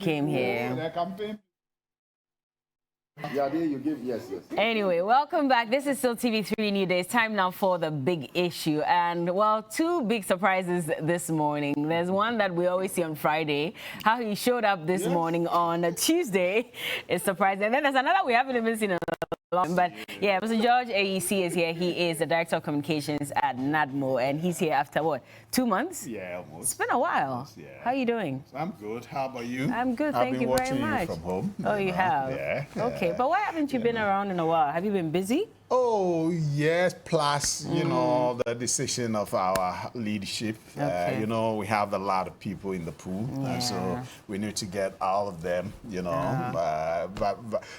came here. The campaign. Yeah, there you give, yes. Anyway, welcome back. This is still TV3Newday. It's time now for the big issue. And, well, two big surprises this morning. There's one that we always see on Friday. How he showed up this morning on a Tuesday is surprising. And then there's another we haven't even seen in a long. But, yeah, Mr. George AEC is here. He is the Director of Communications at NADMO. And he's here after, what, 2 months? Yeah, almost. It's been a while. Yeah. How are you doing? I'm good. How about you? I'm good. Thank you very much. I've been watching you from home. Oh, you have? Yeah. Okay, but why haven't you been around in a while? Have you been busy? Oh, yes, plus, you know, the decision of our leadership. Okay. You know, we have a lot of people in the pool, and so we need to get all of them, you know.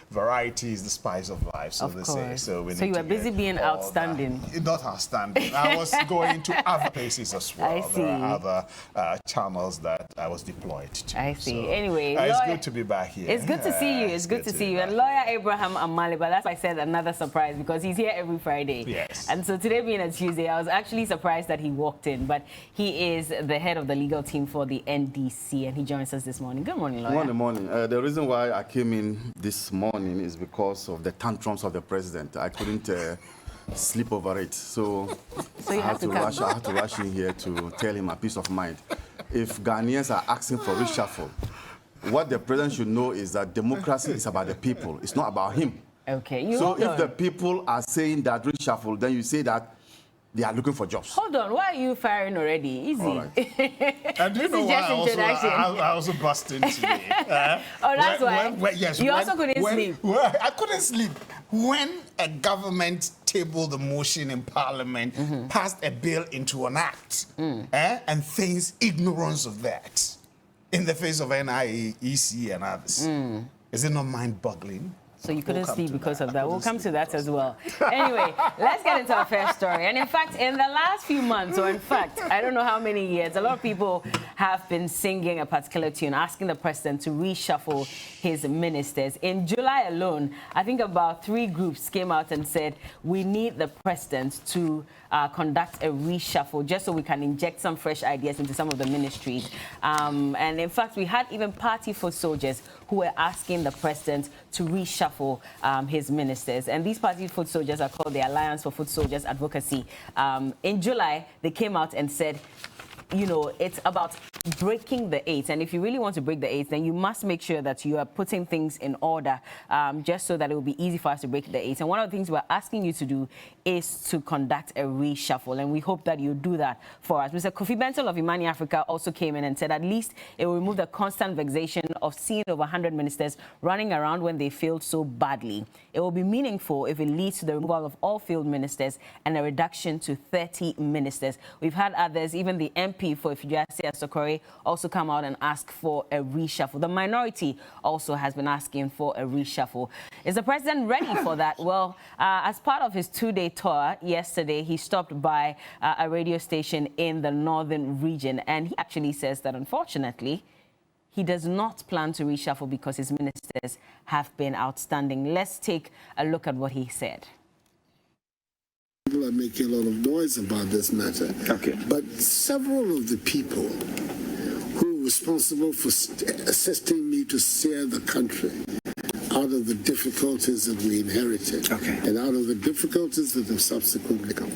Variety is the spice of life, so they say. So we need you were busy being outstanding. Not outstanding. I was going to other places as well. I see. There are other channels that I was deployed to. I see. So, anyway, it's good to be back here. It's good to see you. It's good to see you. And Lawyer Abraham Amali, but that's why I said another surprise, because he's here every Friday. Yes. And so today being a Tuesday, I was actually surprised that he walked in, but he is the head of the legal team for the NDC, and he joins us this morning. Good morning, Lawyer. Good morning. The reason why I came in this morning is because of the tantrums of the president. I couldn't sleep over it, so I had to rush in here to tell him a peace of mind. If Ghanaians are asking for reshuffle, what the president should know is that democracy is about the people. It's not about him. Okay. So if the people are saying that reshuffle, then you say that they are looking for jobs. Hold on. Why are you firing already? Easy. All right. And do you know why I also bust into it? Oh, that's why. Yes. You also couldn't sleep. I couldn't sleep. When a government tabled the motion in Parliament, passed a bill into an act, and feigns ignorance of that in the face of NIEC and others, is it not mind-boggling? So you couldn't sleep because of that. We'll come to that as well. Anyway, let's get into our first story. And in fact, in the last few months, or in fact, I don't know how many years, a lot of people have been singing a particular tune, asking the president to reshuffle his ministers. In July alone, I think about 3 groups came out and said, we need the president to conduct a reshuffle just so we can inject some fresh ideas into some of the ministries. And in fact, we had even party foot soldiers who were asking the president to reshuffle his ministers. And these party foot soldiers are called the Alliance for Foot Soldiers Advocacy. In July, they came out and said, you know, it's about breaking the 8. And if you really want to break the 8, then you must make sure that you are putting things in order just so that it will be easy for us to break the 8. And one of the things we're asking you to do is to conduct a reshuffle. And we hope that you do that for us. Mr. Kofi Bentel of Imani Africa also came in and said at least it will remove the constant vexation of seeing over 100 ministers running around when they failed so badly. It will be meaningful if it leads to the removal of all failed ministers and a reduction to 30 ministers. We've had others, even the MP for Ifijuase Asokore, also come out and ask for a reshuffle. The minority also has been asking for a reshuffle. Is the president ready for that? Well, as part of his 2-day tour yesterday, he stopped by a radio station in the northern region, and he actually says that unfortunately, he does not plan to reshuffle because his ministers have been outstanding. Let's take a look at what he said. People are making a lot of noise about this matter. Okay. But several of the people who are responsible for assisting me to steer the country out of the difficulties that we inherited and out of the difficulties that have subsequently come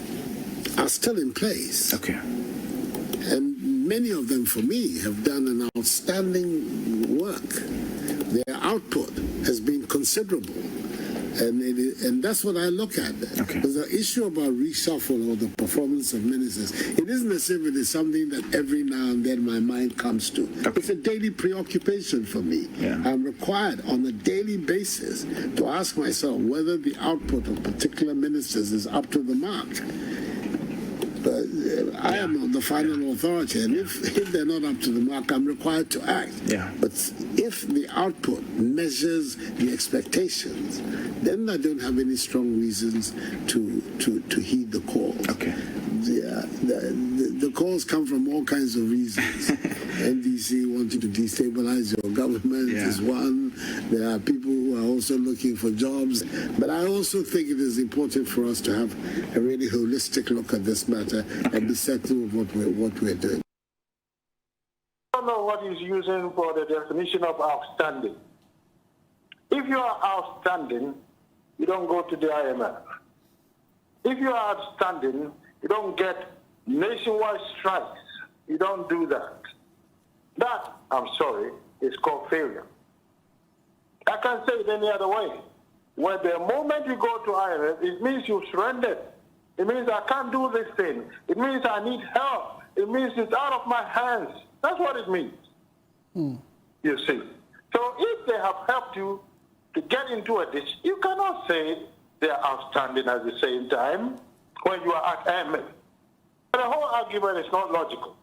are still in place. Okay. And many of them, for me, have done an outstanding work. Their output has been considerable. And that's what I look at. Okay. Because the issue about reshuffle or the performance of ministers, it isn't as if it is something that every now and then my mind comes to. Okay. It's a daily preoccupation for me. Yeah. I'm required on a daily basis to ask myself whether the output of particular ministers is up to the mark. I am on the final authority, and if they're not up to the mark, I'm required to act. Yeah. But if the output measures the expectations, then I don't have any strong reasons to heed the call. Okay. The calls come from all kinds of reasons. NDC wanting to destabilize your government is one. There are people who are also looking for jobs. But I also think it is important for us to have a really holistic look at this matter and be certain of what we're doing. I don't know what what he's using for the definition of outstanding. If you are outstanding, you don't go to the IMF. If you are outstanding, you don't get nationwide strikes. You don't do that. That, I'm sorry, is called failure. I can't say it any other way. Where the moment you go to IMF, it means you've surrendered. It means I can't do this thing. It means I need help. It means it's out of my hands. That's what it means. You see. So if they have helped you to get into a ditch, you cannot say they are outstanding at the same time when you are at IMF. The whole argument is not logical.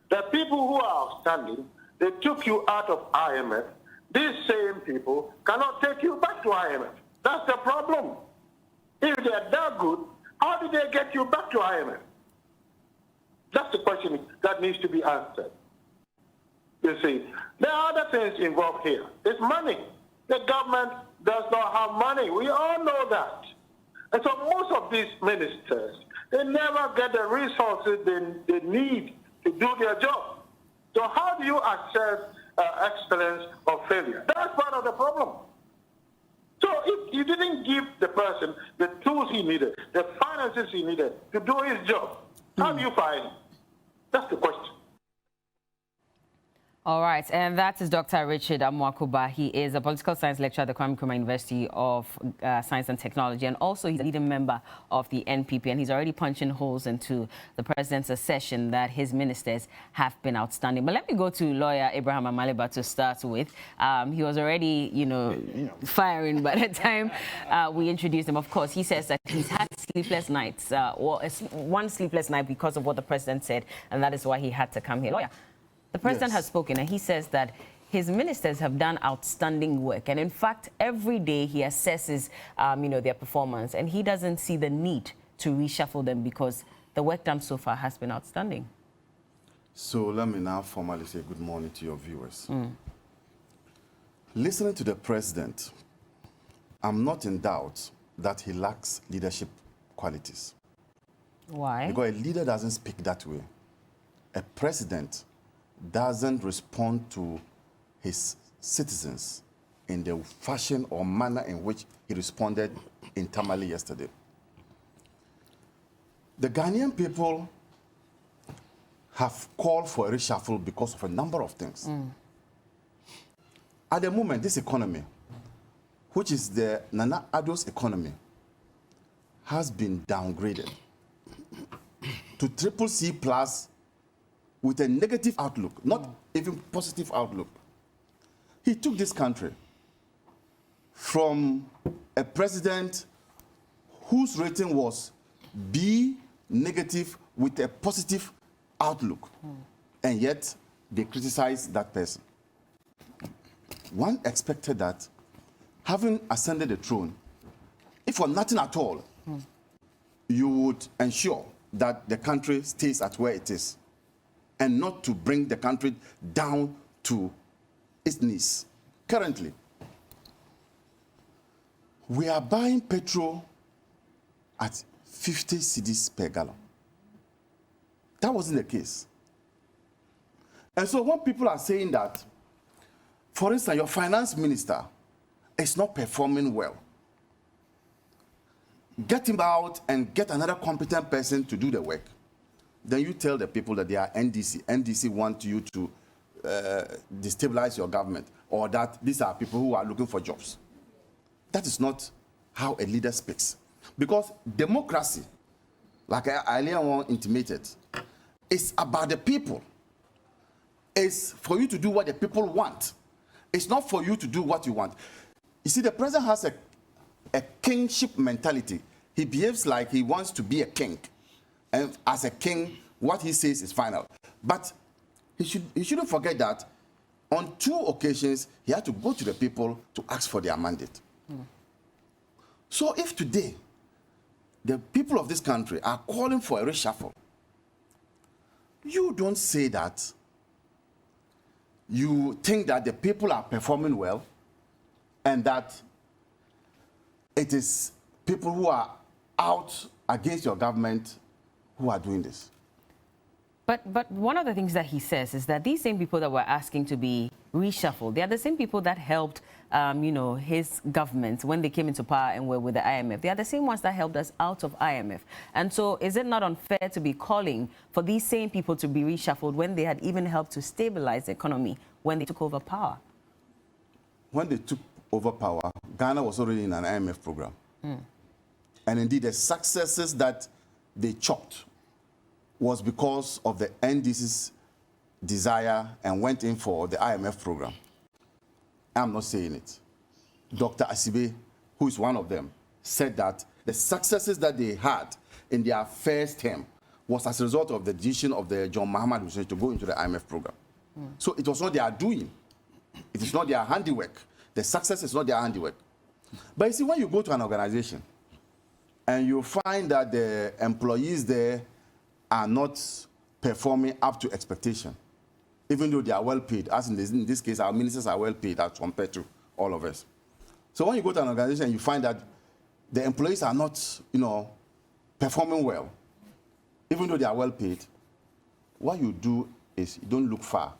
The people who are outstanding, they took you out of IMF. These same people cannot take you back to IMF. That's the problem. If they are that good, how did they get you back to IMF? That's the question that needs to be answered. You see, there are other things involved here. It's money. The government does not have money. We all know that. And so most of these ministers, they never get the resources they need to do their job. So how do you assess excellence or failure? That's part of the problem. So if you didn't give the person the tools he needed, the finances he needed to do his job, how do you find him? That's the question. All right, and that is Dr. Richard Amwakuba. He is a political science lecturer at the Kwame Nkrumah University of Science and Technology, and also he's a leading member of the NPP, and he's already punching holes into the president's assertion that his ministers have been outstanding. But let me go to lawyer Abraham Amaliba to start with. He was already, firing by the time we introduced him. Of course, he says that he's had sleepless nights, one sleepless night because of what the president said, and that is why he had to come here. Lawyer, the president has spoken, and he says that his ministers have done outstanding work. And in fact, every day he assesses, their performance, and he doesn't see the need to reshuffle them because the work done so far has been outstanding. So let me now formally say good morning to your viewers. Listening to the president, I'm not in doubt that he lacks leadership qualities. Why? Because a leader doesn't speak that way. A president doesn't respond to his citizens in the fashion or manner in which he responded in Tamale yesterday. The Ghanaian people have called for a reshuffle because of a number of things. At the moment, this economy, which is the Nana Addo's economy, has been downgraded to CCC+ with a negative outlook, not even positive outlook. He took this country from a president whose rating was B negative with a positive outlook, and yet they criticized that person. One expected that, having ascended the throne, if for nothing at all, you would ensure that the country stays at where it is, and not to bring the country down to its knees. Currently, we are buying petrol at 50 cedis per gallon. That wasn't the case. And so when people are saying that, for instance, your finance minister is not performing well, get him out and get another competent person to do the work. Then you tell the people that they are NDC. NDC want you to destabilize your government, or that these are people who are looking for jobs. That is not how a leader speaks. Because democracy, like I earlier on intimated, is about the people. It's for you to do what the people want. It's not for you to do what you want. You see, the president has a kingship mentality. He behaves like he wants to be a king. And as a king, what he says is final. But he shouldn't forget that on 2 occasions, he had to go to the people to ask for their mandate. So if today, the people of this country are calling for a reshuffle, you don't say that you think that the people are performing well and that it is people who are out against your government who are doing this. But one of the things that he says is that these same people that were asking to be reshuffled, they are the same people that helped, you know, his government when they came into power and were with the IMF. They are the same ones that helped us out of IMF. And so is it not unfair to be calling for these same people to be reshuffled when they had even helped to stabilize the economy when they took over power? When they took over power, Ghana was already in an IMF program. And indeed, the successes that they chopped was because of the NDC's desire and went in for the IMF program. I'm not saying it. Dr. Asibe, who is one of them, said that the successes that they had in their first term was as a result of the decision of the John Mahama administration to go into the IMF program. So it was not their doing. It is not their handiwork. The success is not their handiwork. But you see, when you go to an organization and you find that the employees there are not performing up to expectation, even though they are well paid, as in this case, our ministers are well paid as compared to all of us. So when you go to an organization, you find that the employees are not, you know, performing well, even though they are well paid. What you do is you don't look far.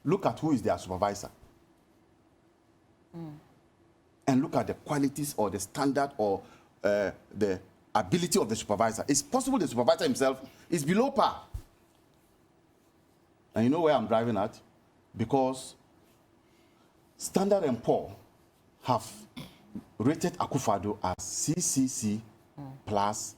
Look at who is their supervisor. And look at the qualities or the standard or the ability of the supervisor. It's possible the supervisor himself is below par. And you know where I'm driving at? Because Standard & Poor have rated Akufo-Addo as CCC plus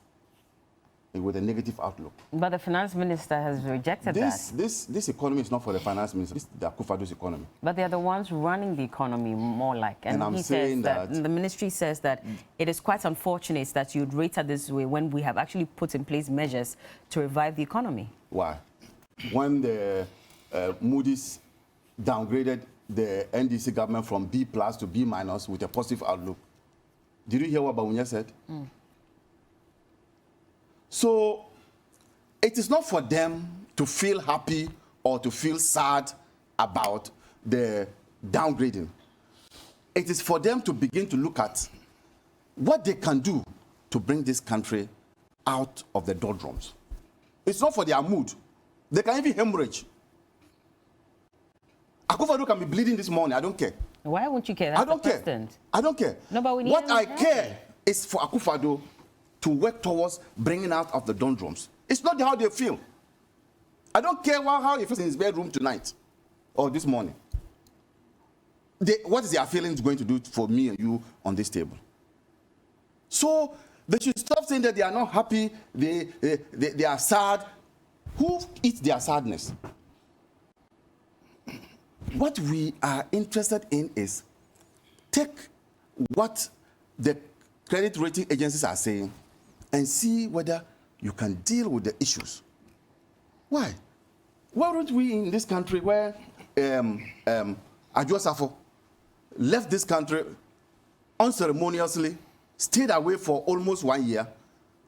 with a negative outlook. But the finance minister has rejected that. This economy is not for the finance minister. This is the Akufo-Addo's economy. But they are the ones running the economy more like. And I'm saying that the ministry says that it is quite unfortunate that you'd rate it this way when we have actually put in place measures to revive the economy. Why? When the Moody's downgraded the NDC government from B+ to B- with a positive outlook, did you hear what Bawumia said? So it is not for them to feel happy or to feel sad about the downgrading. It is for them to begin to look at what they can do to bring this country out of the doldrums. It's not for their mood. They can even hemorrhage. Akufo-Addo can be bleeding this morning. I don't care. Why won't you care? That's I don't care. I don't care. No, but we need what I care is for Akufo-Addo to work towards bringing out of the doldrums. It's not how they feel. I don't care how he feels in his bedroom tonight or this morning. What is their feelings going to do for me and you on this table? So they should stop saying that they are not happy, they are sad. Who eats their sadness? What we are interested in is take what the credit rating agencies are saying and see whether you can deal with the issues. Why? Why aren't we in this country where Adjo left this country unceremoniously, stayed away for almost 1 year,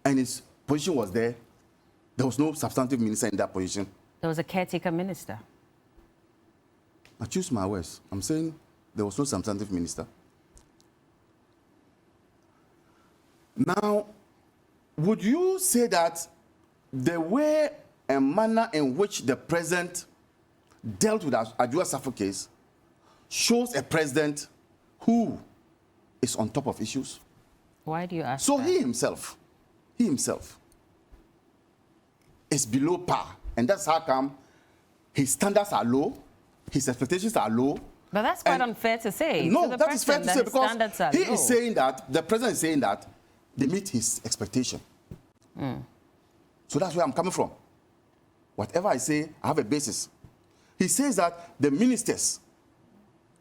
and his position was there? There was no substantive minister in that position. There was a caretaker minister. I choose my words. I'm saying there was no substantive minister. Now, would you say that the way and manner in which the president dealt with the Adjo case shows a president who is on top of issues? Why do you ask So that? he himself is below par. And that's how come his standards are low, his expectations are low. But that's quite unfair to say. No, that is fair to say because he is saying that, the president is saying that they meet his expectation. So that's where I'm coming from. Whatever I say, I have a basis. He says that the ministers,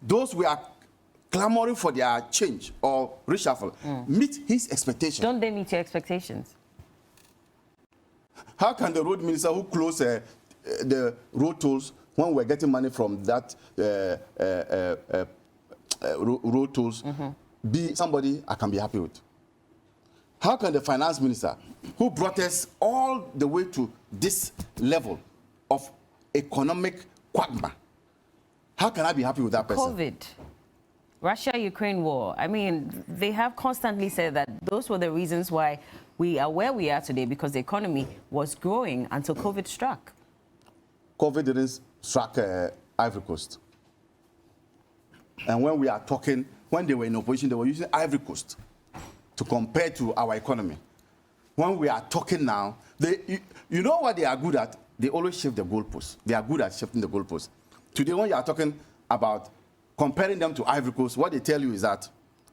those who are clamoring for their change or reshuffle, meet his expectation. Don't they meet your expectations? How can the road minister who closed the road tolls when we're getting money from that road tolls be somebody I can be happy with? How can the finance minister who brought us all the way to this level of economic quagmire, how can I be happy with that person? COVID, Russia-Ukraine war. I mean, they have constantly said that those were the reasons why we are where we are today, because the economy was growing until COVID struck. COVID didn't strike Ivory Coast. And when we are talking, when they were in opposition, they were using Ivory Coast to compare to our economy. When we are talking now, you know what they are good at? They always shift the goalposts. They are good at shifting the goalposts. Today, when you are talking about comparing them to Ivory Coast, what they tell you is that,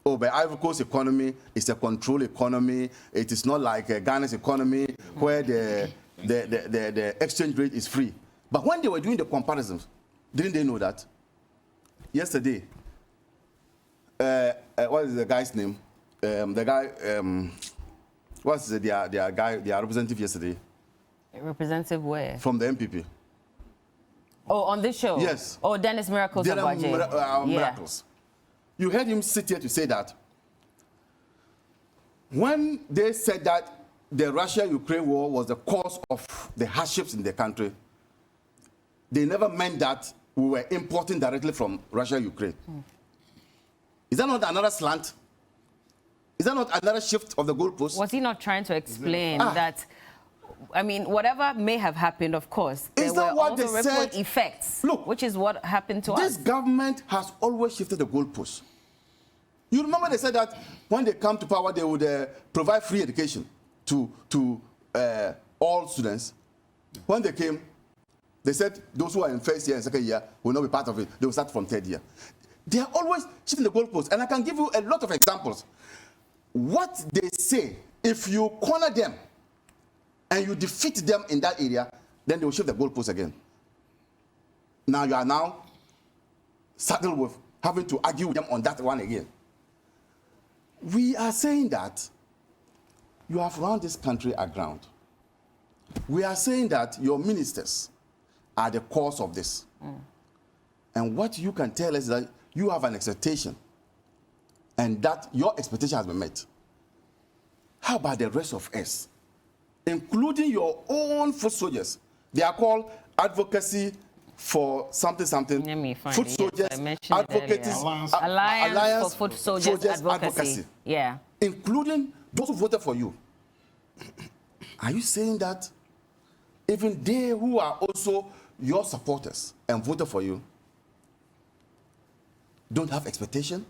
oh, the Ivory Coast economy is a controlled economy. It is not like Ghana's economy where the exchange rate is free. But when they were doing the comparisons, didn't they know that? Yesterday, what is the guy's name? The guy, what's their guy, their representative yesterday? Representative where? From the MPP. Oh, on this show? Yes. Oh, Dennis Miracles of Miracles. You heard him sit here to say that when they said that the Russia-Ukraine war was the cause of the hardships in the country, they never meant that we were importing directly from Russia-Ukraine. Is that not another slant? Is that not another shift of the goalpost? Was he not trying to explain that, I mean, whatever may have happened, of course, there were also ripple effects, look, which is what happened to us. This government has always shifted the goalposts. You remember they said that when they come to power, they would provide free education to all students. When they came, they said those who are in first year and second year will not be part of it. They will start from third year. They are always shifting the goalposts. And I can give you a lot of examples. What they say, if you corner them and you defeat them in that area, then they will shift the goalposts again. Now you are now saddled with having to argue with them on that one again. We are saying that you have run this country aground. We are saying that your ministers are the cause of this. And what you can tell us is that you have an expectation and that your expectation has been met. How about the rest of us, including your own foot soldiers? They are called advocacy for something. Let me find foot it. soldiers, Alliance for Foot Soldiers Advocacy. Yeah. Including those who voted for you. Are you saying that even they who are also your supporters and voted for you don't have expectation,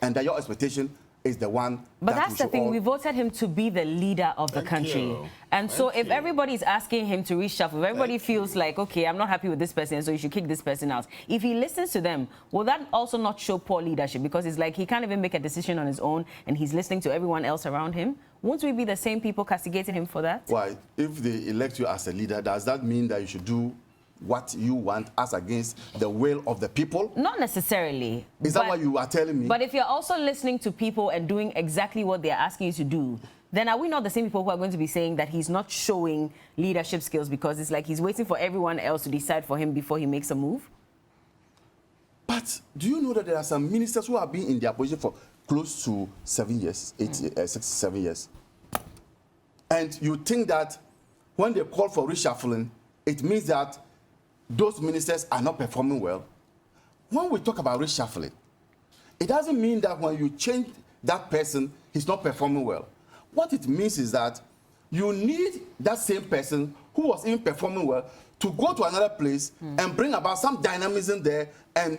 and that your expectation is the one? But that's the thing. We voted him to be the leader of the country. And so if everybody's asking him to reshuffle, if everybody feels like, okay, I'm not happy with this person, so you should kick this person out. If he listens to them, will that also not show poor leadership? Because it's like he can't even make a decision on his own and he's listening to everyone else around him. Won't we be the same people castigating him for that? Why? If they elect you as a leader, does that mean that you should do what you want as against the will of the people? Not necessarily. Is that what you are telling me? But if you're also listening to people and doing exactly what they're asking you to do, then are we not the same people who are going to be saying that he's not showing leadership skills because it's like he's waiting for everyone else to decide for him before he makes a move? But do you know that there are some ministers who have been in their position for close to 7 years, 6 7 years? And you think that when they call for reshuffling, it means that those ministers are not performing well. When we talk about reshuffling, it doesn't mean that when you change that person, he's not performing well. What it means is that you need that same person who was even performing well to go to another place and bring about some dynamism there and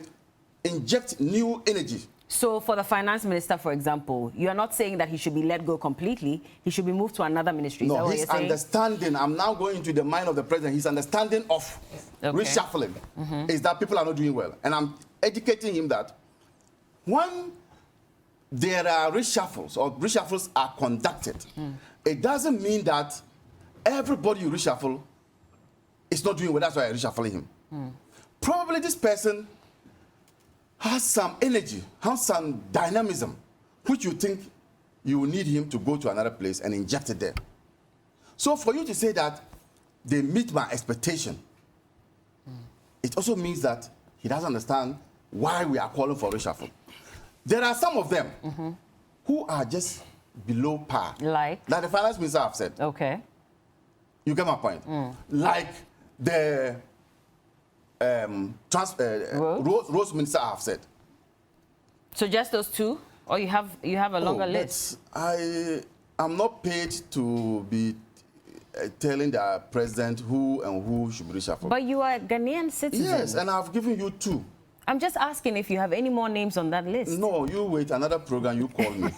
inject new energy. So for the finance minister, for example, you are not saying that he should be let go completely. He should be moved to another ministry. No, his understanding, I'm now going into the mind of the president, his understanding of reshuffling is that people are not doing well. And I'm educating him that when there are reshuffles or reshuffles are conducted, it doesn't mean that everybody you reshuffle is not doing well. That's why I'm reshuffling him. Probably this person has some energy, has some dynamism, which you think you will need him to go to another place and inject it there. So for you to say that they meet my expectation, it also means that he doesn't understand why we are calling for reshuffle. There are some of them who are just below par. Like the finance minister have said. Okay. You get my point? Like the Rose minister have said. So just those two, or you have a longer list? I'm not paid to be telling the president who should be reshuffled. But you are a Ghanaian citizen. Yes, and I've given you 2. I'm just asking if you have any more names on that list. No, you wait, another program, you call me.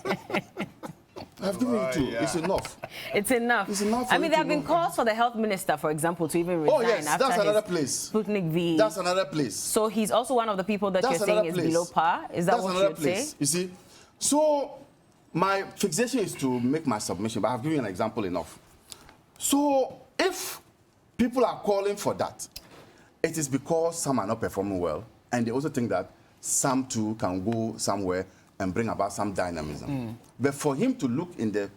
I've given you 2. Yeah. It's enough. It's enough. It's enough. I mean, there have been calls for the health minister, for example, to even resign. Oh, yes, after that's another place. Sputnik V. That's another place. So he's also one of the people that you're saying is below par? Is that what you'd say? You see, so my fixation is to make my submission, but I've given you an example enough. So if people are calling for that, it is because some are not performing well, and they also think that some too can go somewhere and bring about some dynamism. But for him to look in the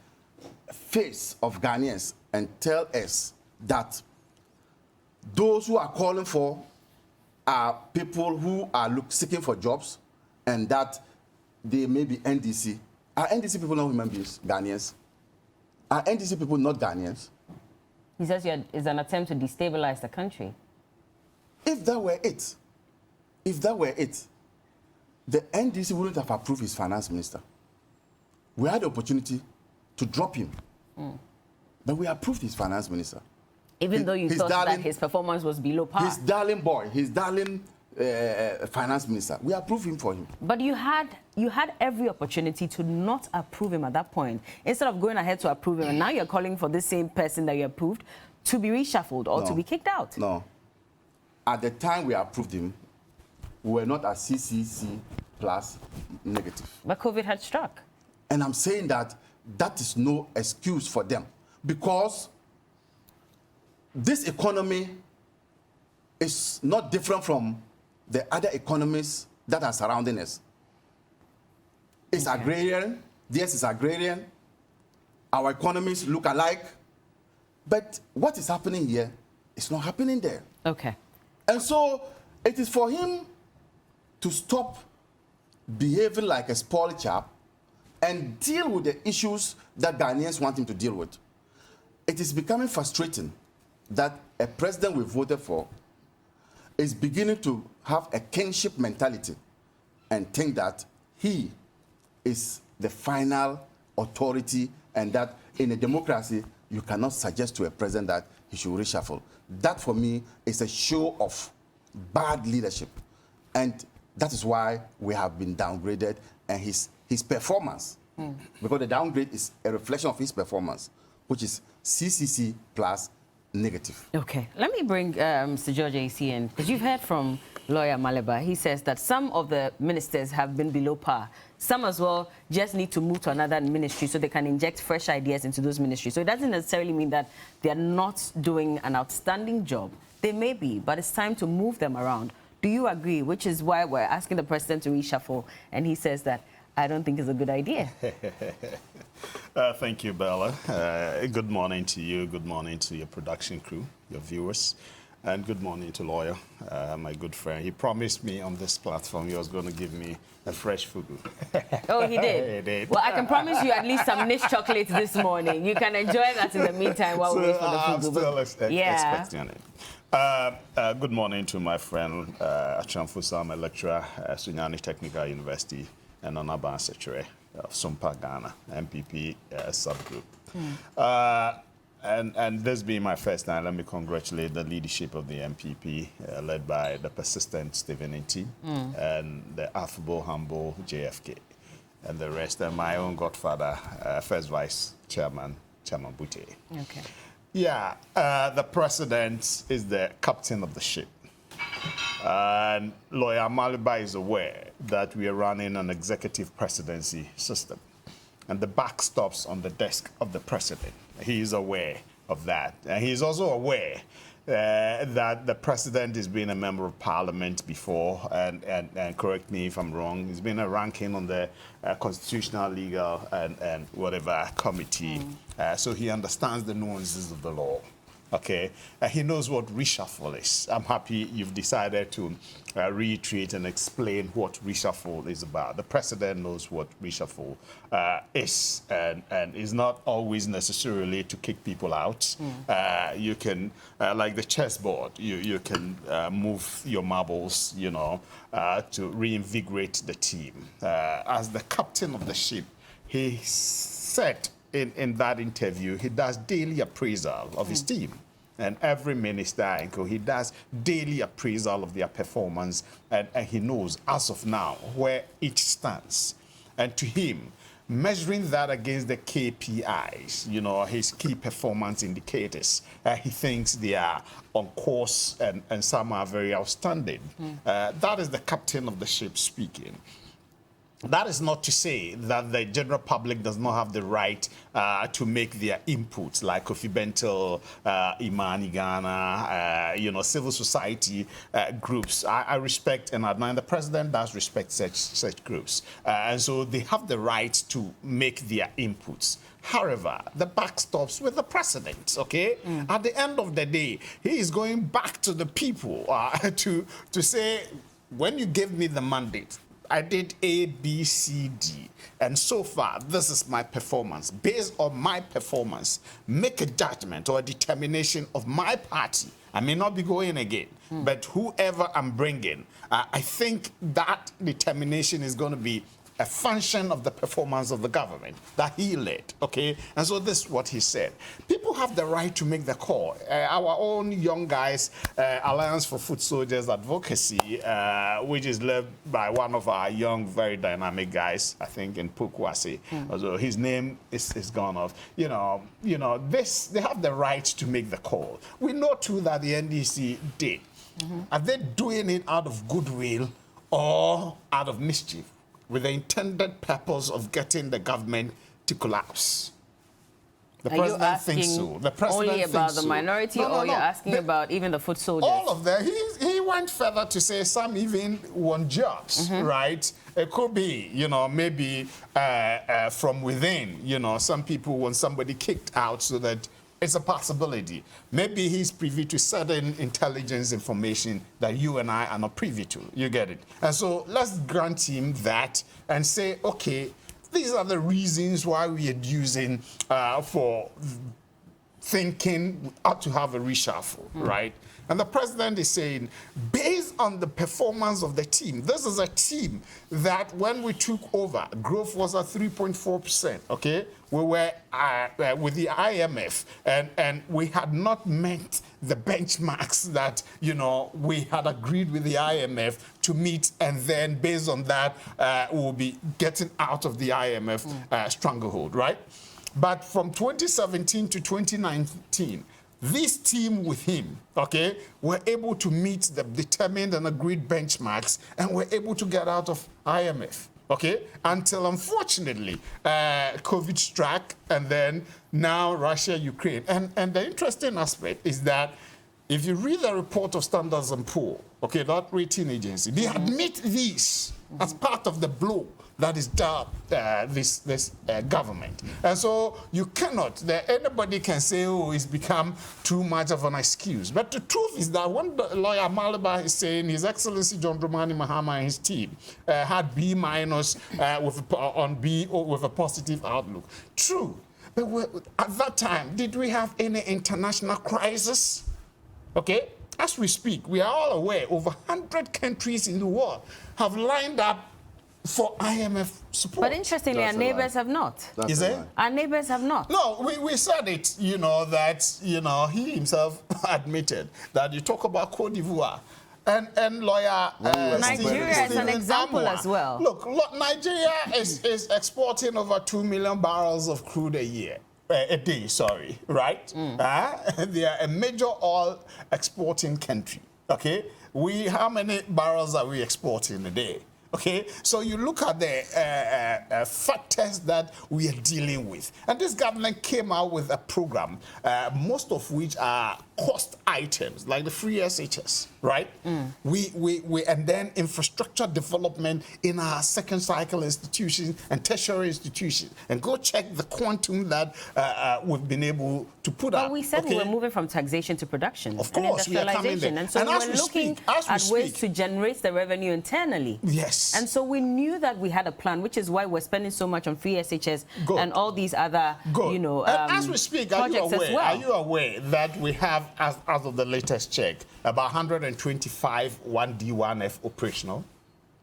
face of Ghanaians and tell us that those who are calling for are people who are seeking for jobs, and that they may be NDC. Are NDC people not human beings, Ghanaians? Are NDC people not Ghanaians? He says it's an attempt to destabilize the country. If that were it, the NDC wouldn't have approved his finance minister. We had the opportunity to drop him, but we approved his finance minister. Even though you thought that his performance was below par. His darling boy, his darling finance minister, we approved him for him. But you had every opportunity to not approve him at that point. Instead of going ahead to approve him, and now you're calling for the same person that you approved to be reshuffled or to be kicked out. No. At the time we approved him, we were not at CCC plus negative. But COVID had struck. And I'm saying that is no excuse for them, because this economy is not different from the other economies that are surrounding us. It's agrarian. Yes, it's agrarian. Our economies look alike. But what is happening here is not happening there. Okay. And so it is for him to stop behaving like a spoiled chap and deal with the issues that Ghanaians want him to deal with. It is becoming frustrating that a president we voted for is beginning to have a kingship mentality and think that he is the final authority, and that in a democracy you cannot suggest to a president that he should reshuffle. That for me is a show of bad leadership, and that is why we have been downgraded, and his performance, because the downgrade is a reflection of his performance, which is CCC plus negative. Okay, let me bring Mr. George A.C. in, because you've heard from lawyer Maliba. He says that some of the ministers have been below par. Some as well just need to move to another ministry so they can inject fresh ideas into those ministries. So it doesn't necessarily mean that they're not doing an outstanding job. They may be, but it's time to move them around. Do you agree? Which is why we're asking the president to reshuffle, and he says that I don't think it's a good idea. Thank you, Bella. Good morning to you. Good morning to your production crew, your viewers. And good morning to Lawyer, my good friend. He promised me on this platform he was going to give me a fresh fugu. Oh, he did? He did. Well, I can promise you at least some niche chocolates this morning. You can enjoy that in the meantime while we wait for the fugu. I'm still expecting it. Good morning to my friend Achamfusa, I'm a lecturer at Sunyani Technical University and Honorable Secretary of Sumpa, Ghana, MPP subgroup. And this being my first time, let me congratulate the leadership of the MPP, led by the persistent Stephen Nti and the affable, humble JFK, and the rest, and my own godfather, First Vice Chairman Bute. Okay. Yeah, the president is the captain of the ship. And Lawyer Maliba is aware that we are running an executive presidency system, and the buck stops on the desk of the president. He is aware of that. And he is also aware that the president has been a member of parliament before, and correct me if I'm wrong, he's been a ranking on the constitutional, legal, and whatever committee. So he understands the nuances of the law. Okay, he knows what reshuffle is. I'm happy you've decided to reiterate and explain what reshuffle is about. The president knows what reshuffle is, and is not always necessarily to kick people out. You can, like the chessboard, you can move your marbles, you know, to reinvigorate the team. As the captain of the ship, he said in that interview, he does daily appraisal of his team. And every minister, he does daily appraisal of their performance, and he knows, as of now, where each stands. And to him, measuring that against the KPIs, you know, his key performance indicators, he thinks they are on course and some are very outstanding. That is the captain of the ship speaking. That is not to say that the general public does not have the right to make their inputs, like Kofi Bentil, Imani Ghana, you know, civil society groups. I respect and admire. The president does respect such groups. And so they have the right to make their inputs. However, the buck stops with the president, okay? At the end of the day, he is going back to the people to say, when you gave me the mandate, I did A, B, C, D, and so far, this is my performance. Based on my performance, make a judgment or a determination of my party. I may not be going again, but whoever I'm bringing, I think that determination is going to be a function of the performance of the government that he led, okay? And so this is what he said. People have the right to make the call. Our own young guys, Alliance for Foot Soldiers Advocacy, which is led by one of our young, very dynamic guys, I think in Pukwasi. So his name is gone off. You know, they have the right to make the call. We know too that the NDC did. Are they doing it out of goodwill or out of mischief, with the intended purpose of getting the government to collapse? The president thinks so. The president only about the minority, or you're asking about even the foot soldiers? All of that. He went further to say some even want jobs, right? It could be, you know, maybe from within, you know, some people want somebody kicked out so that it's a possibility. Maybe he's privy to certain intelligence information that you and I are not privy to. You get it? And so let's grant him that and say, okay, these are the reasons why we are using for thinking we ought to have a reshuffle, right? And the president is saying, based on the performance of the team, this is a team that when we took over, growth was at 3.4%, okay? We were with the IMF, and we had not met the benchmarks that, you know, we had agreed with the IMF to meet, and then based on that, we'll be getting out of the IMF stranglehold, right? But from 2017 to 2019, this team with him, okay, were able to meet the determined and agreed benchmarks and were able to get out of IMF, okay, until unfortunately COVID struck, and then now Russia, Ukraine. And the interesting aspect is that if you read the report of Standards & Poor's, okay, that rating agency, they admit this as part of the blow that is dealt this government. And so you cannot, anybody can say, oh, it's become too much of an excuse. But the truth is that when the lawyer Maliba is saying His Excellency John Dramani Mahama and his team had B- on B with a positive outlook. True. But at that time, did we have any international crisis? Okay? As we speak, we are all aware over 100 countries in the world have lined up for IMF support. But interestingly, our neighbors have not. Is it? Our neighbors have not. No, we said it, you know, that, you know, he himself admitted that you talk about Cote d'Ivoire and lawyer Nigeria is an example as well. Look, Nigeria is exporting over 2 million barrels of crude a day, sorry, right? They are a major oil exporting country, okay? How many barrels are we exporting a day? Okay, so you look at the factors that we are dealing with. And this government came out with a program, most of which are cost items, like the free SHS, right? And then infrastructure development in our second cycle institutions and tertiary institutions. And go check the quantum that we've been able to put out. But we said we were moving from taxation to production. Of course, and industrialization. And so we're looking at ways to generate the revenue internally. Yes. And so we knew that we had a plan, which is why we're spending so much on free SHS and all these other, you know, and as we speak, are you aware that we have, as of the latest check, about 125 1D1F operational?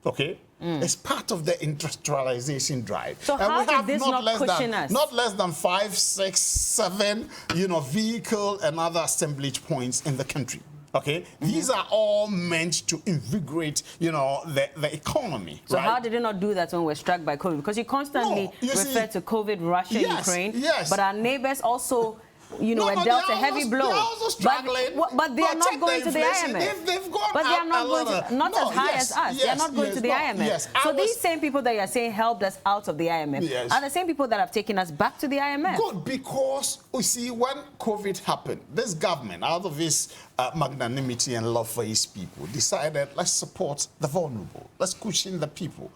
Okay? It's part of the industrialization drive. So how did this not cushion us? Not less than 5, 6, 7, vehicle and other assemblage points in the country. Okay, these are all meant to invigorate, the economy. So right? how did it not do that when we're struck by COVID? Because you constantly refer to COVID, Russia, Ukraine. Yes. But our neighbors also, were dealt a heavy blow. They're also struggling. But they are not going to the IMF. They've gone but they are not going to, not as high as us. Yes, they are not going to the IMF. Yes, so these same people that you are saying helped us out of the IMF are the same people that have taken us back to the IMF. Good, because, you see, when COVID happened, this government, out of its magnanimity and love for its people, decided, let's support the vulnerable. Let's cushion the people.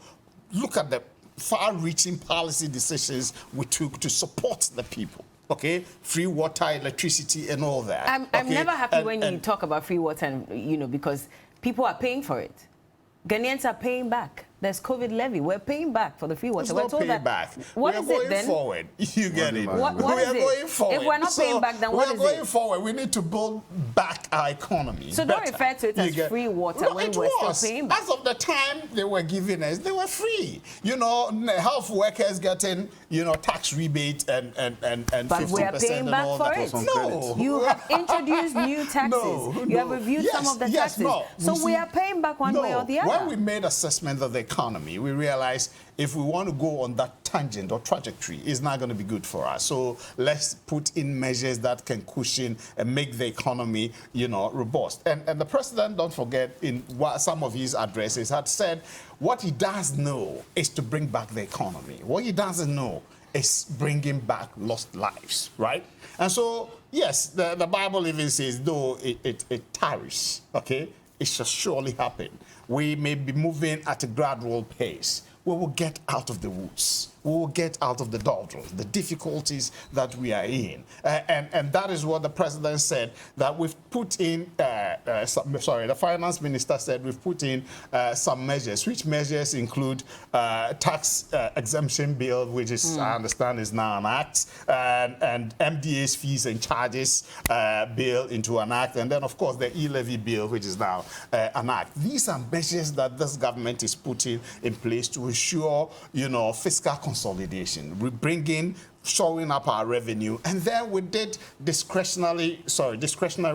Look at the far-reaching policy decisions we took to support the people. Okay, free water, electricity, and all that. I'm never happy when you talk about free water, and, because people are paying for it. Ghanaians are paying back. There's COVID levy. We're paying back for the free water. We're told that. Back. What is it then? Forward. You get it. What we are going forward. If we're not paying back, then what is it? We're going forward. We need to build back our economy. So don't refer to it as free water when we're still paying back. As of the time they were giving us, they were free. Health workers getting, tax rebate and 50% but we are paying back for it. No. You have introduced new taxes. You have reviewed some of the taxes. So we are paying back one way or the other. When we made assessment of the economy, we realized if we want to go on that tangent or trajectory, it's not going to be good for us. So let's put in measures that can cushion and make the economy, robust. And the president, don't forget, in some of his addresses, had said what he does know is to bring back the economy. What he doesn't know is bringing back lost lives, right? And so, yes, the Bible even says, though it tarries, okay, it shall surely happen. We may be moving at a gradual pace. We will get out of the woods. We will get out of the doldrums, the difficulties that we are in. And that is what the president said, that we've put in, the finance minister said we've put in some measures, which measures include tax exemption bill, which is, I understand, is now an act, and MDA's fees and charges bill into an act, and then, of course, the e-levy bill, which is now an act. These are measures that this government is putting in place to ensure, fiscal consolidation. We bring in, showing up our revenue, and then we did discretionary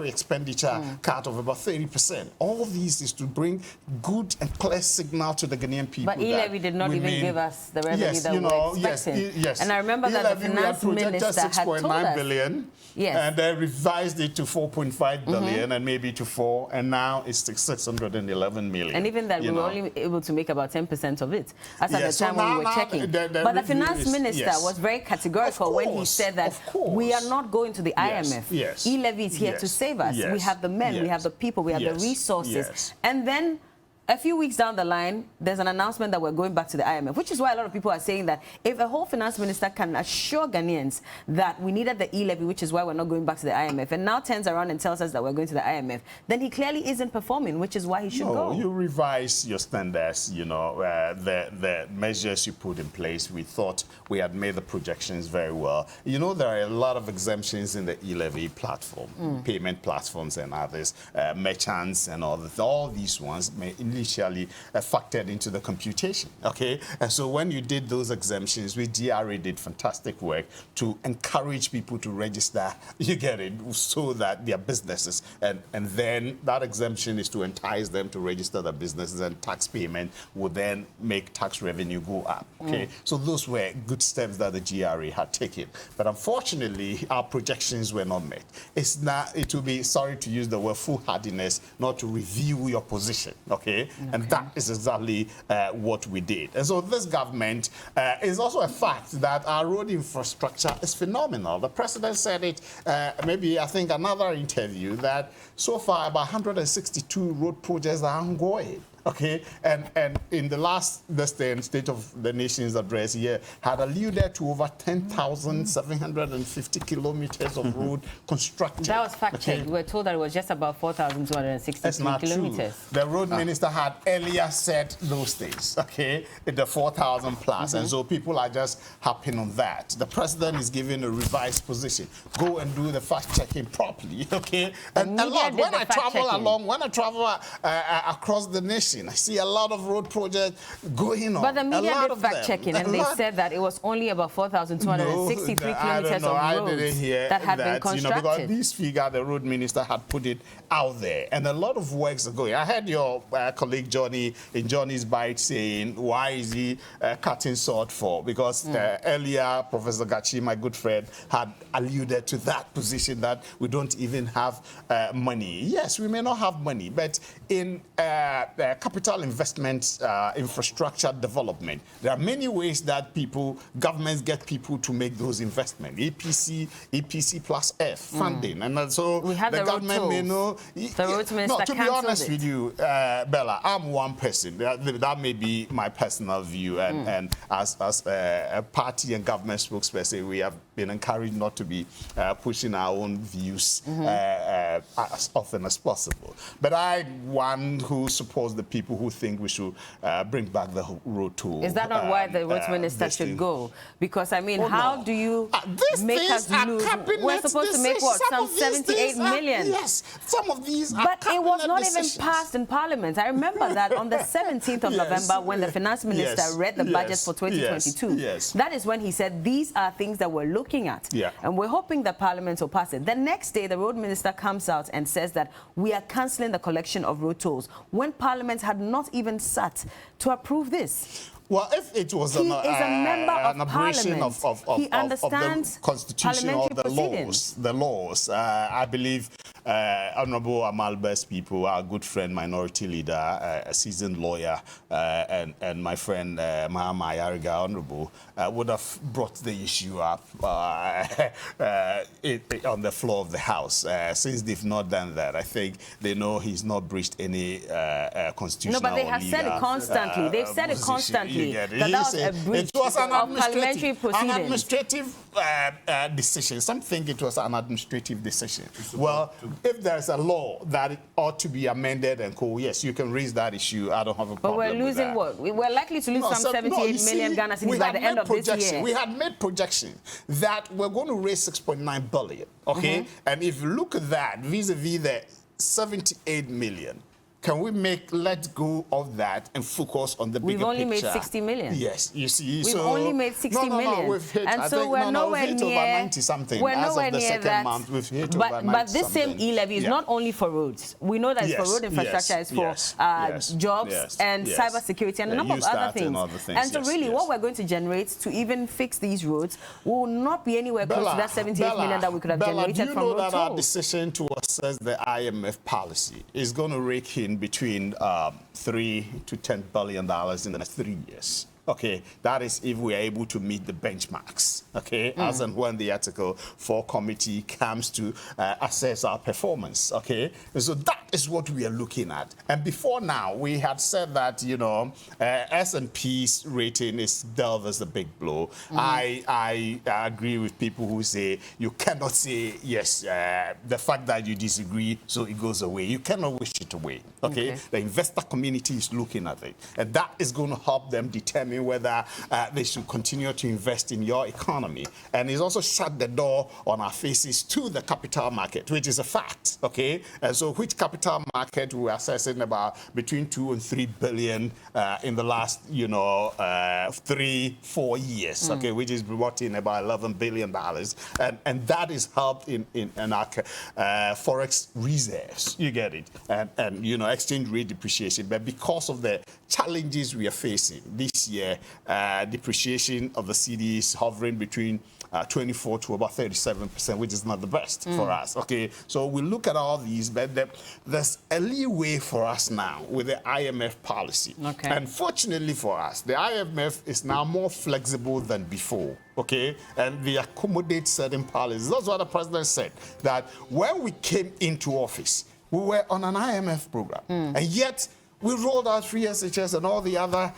expenditure cut of about 30%. All of these is to bring good and clear signal to the Ghanaian people. But e-levy did not even give us the revenue that we were expecting. Yes. And I remember that the finance minister had told us. 6.9 billion. Yes. And they revised it to 4.5 billion and maybe to 4, and now it's 611 million. And even that, we were only able to make about 10% of it. As at the time when we were checking. But the finance minister was very categorical when he said that we are not going to the IMF. Yes. E-levy is here to save us. We have the men, we have the people, we have the resources. And then a few weeks down the line, there's an announcement that we're going back to the IMF, which is why a lot of people are saying that if a whole finance minister can assure Ghanaians that we needed the e-levy, which is why we're not going back to the IMF, and now turns around and tells us that we're going to the IMF, then he clearly isn't performing, which is why he should go. You revise your standards, the measures you put in place. We thought we had made the projections very well. There are a lot of exemptions in the e-levy platform, payment platforms and others, merchants and all these ones may initially factored into the computation, okay? And so when you did those exemptions, GRA did fantastic work to encourage people to register, you get it, so that their businesses, and then that exemption is to entice them to register their businesses, and tax payment will then make tax revenue go up, okay? So those were good steps that the GRA had taken. But unfortunately, our projections were not met. It will be, sorry to use the word foolhardiness, not to review your position, okay? And that is exactly what we did. And so this government is also a fact that our road infrastructure is phenomenal. The president said it, maybe I think another interview, that so far about 162 road projects are ongoing. Okay, and in the last State of the Nation's address here had alluded to over 10,750 kilometers of road constructed. That was fact-checked. We were told that it was just about 4,263 kilometers. True. The road minister had earlier said those things, okay, the 4,000 plus, and so people are just harping on that. The president is giving a revised position. Go and do the fact-checking properly, okay? And a lot. When I travel across the nation, checking. I see a lot of road projects going on. But the media did fact-checking, and they said that it was only about 4,263 kilometers of roads that had been constructed. Because these figures, the road minister had put it out there, and a lot of works are going. I heard your colleague Johnny in Johnny's Bite saying, why is he cutting short for? Because earlier, Professor Gachi, my good friend, had alluded to that position that we don't even have money. Yes, we may not have money, but in capital investments, infrastructure development, there are many ways that governments get people to make those investments. EPC plus F funding, and so we have the government may know. The roads minister to be honest with you, Bella, I'm one person. That may be my personal view, and as a party and government spokesperson, we have been encouraged not to be pushing our own views as often as possible. But I'm one who supports the people who think we should bring back the road toll. Is that not why the roads minister should go? Because, I mean, how do you make us lose? We're supposed to make, what, some 78 million? Yes, some of these are But it was not decisions. even passed in Parliament. I remember that on the 17th of November, when the finance minister read the budget for 2022, that is when he said these are things that we're looking at. And we're hoping that Parliament will pass it. The next day, the road minister comes out and says that we are cancelling the collection of road tolls, when Parliament had not even sat to approve this. Well, if it was an aberration of the Constitution or the laws, I believe Honorable Amal Best people, our good friend, Minority Leader, a seasoned lawyer, and my friend Mahama Ayariga, Honorable, would have brought the issue up on the floor of the House. Since they've not done that, I think they know he's not breached any constitutional. No, but they have said it constantly. They've said it constantly. That was a breach of parliamentary proceedings. An administrative decision. Some think it was an administrative decision. Well, if there's a law that it ought to be amended and yes, you can raise that issue. I don't have a problem. But we're losing what? We're likely to lose some 78 million Ghana cedis by the end of this year. We had made projections that we're going to raise 6.9 billion. Okay, and if you look at that vis-a-vis the 78 million. Can we let go of that and focus on the bigger picture? We've only made 60 million. Yes, you see. We've only made 60 million. No, we've hit, and so we're nowhere near, over 90-something. We're As nowhere of the near second that. month, we've hit over 90-something. But this same e-levy is not only for roads. We know that it's for road infrastructure, it's for jobs and cybersecurity and a number of other things. And so really what we're going to generate to even fix these roads will not be anywhere close to that 78 million that we could have generated from road tolls. Do you know that our decision to assess the IMF policy is going to rake in between $3 to $10 billion in the next 3 years? Okay, that is if we are able to meet the benchmarks, okay, as and when the Article 4 committee comes to assess our performance, okay? And so that is what we are looking at. And before now, we had said that, you know, S&P's rating is dealt as a big blow. I agree with people who say you cannot say, yes, the fact that you disagree, so it goes away. You cannot wish it away, okay? The investor community is looking at it, and that is going to help them determine whether they should continue to invest in your economy. And it's also shut the door on our faces to the capital market, which is a fact, okay? And so which capital market we're assessing about between 2 and 3 billion in the last, you know, 3-4 years, okay, which is brought in about $11 billion. And that is helped in our forex reserves, you get it, and you know, exchange rate depreciation. But because of the challenges we are facing this year, depreciation of the cedi is hovering between 24 to about 37%, which is not the best for us. Okay, so we look at all these, but there's a leeway for us now with the IMF policy. Okay. And fortunately for us, the IMF is now more flexible than before. Okay, and they accommodate certain policies. That's what the president said, that when we came into office, we were on an IMF program, and yet we rolled out free SHS and all the other